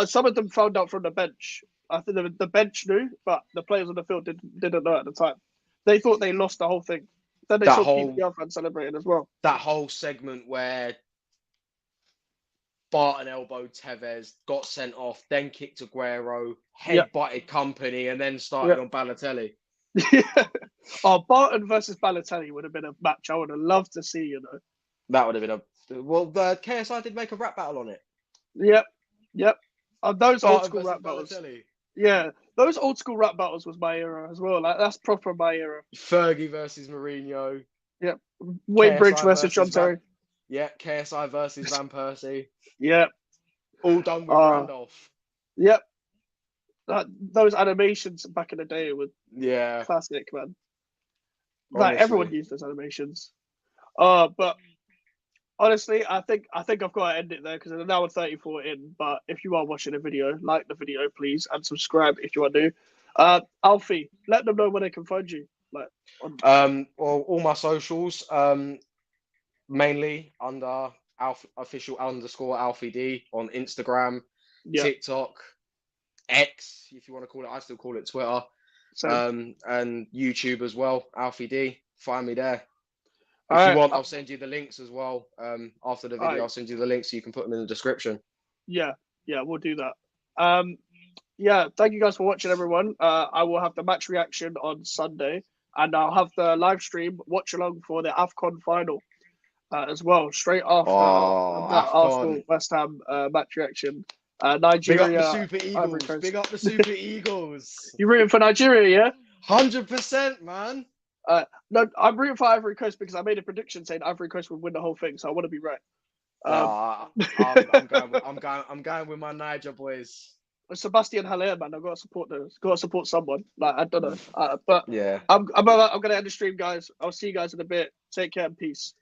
A: some of them found out from the bench. I think the bench knew, but the players on the field didn't know at the time. They thought they lost the whole thing. Then they saw QPR fans celebrating as well.
B: That whole segment where Barton elbowed Tevez, got sent off, then kicked Aguero, head-butted Company, and then started on Balotelli.
A: Barton versus Balotelli would have been a match I would have loved to see, you know.
B: That would have been the KSI did make a rap battle on it.
A: Yep. Those
B: Barton
A: old school rap battles.
B: Balotelli.
A: Yeah, those old school rap battles was my era as well. Like that's proper my era.
B: Fergie versus Mourinho.
A: Yep. Wayne Bridge versus John Terry.
B: Yeah, KSI versus Van Persie.
A: Yep.
B: All done with Randolph.
A: Yep. Those animations back in the day were classic, man. Honestly. Like everyone used those animations. But Honestly, I think I've got to end it there because there's an hour 34 in. But if you are watching the video, like the video, please, and subscribe if you are new. Alfie, let them know where they can find you. Like on
B: Well, all my socials, mainly under official underscore Alfie D on Instagram,
A: yeah,
B: TikTok, X, if you want to call it. I still call it Twitter.
A: same.
B: And YouTube as well, Alfie D. Find me there.
A: All
B: If you
A: right,
B: want, I'll send you the links as well. After the
A: all
B: video,
A: right,
B: I'll send you the links so you can put them in the description.
A: yeah, we'll do that. Yeah, thank you guys for watching, everyone. I will have the match reaction on Sunday, and I'll have the live stream watch along for the AFCON final as well, straight after
B: Oh,
A: that
B: AFCON.
A: Arsenal West Ham match reaction.
B: Big up the
A: Nigeria,
B: Super
A: Ivory
B: Eagles.
A: Coast.
B: Big up the Super Eagles.
A: You rooting for Nigeria, yeah?
B: 100%, man.
A: No, I'm rooting for Ivory Coast because I made a prediction saying Ivory Coast would win the whole thing, so I want to be right.
B: I'm going with my Niger boys.
A: Sebastian Haller, man, I've got to support those. Got to support someone. Like I don't know, but
B: Yeah.
A: I'm gonna end the stream, guys. I'll see you guys in a bit. Take care and peace.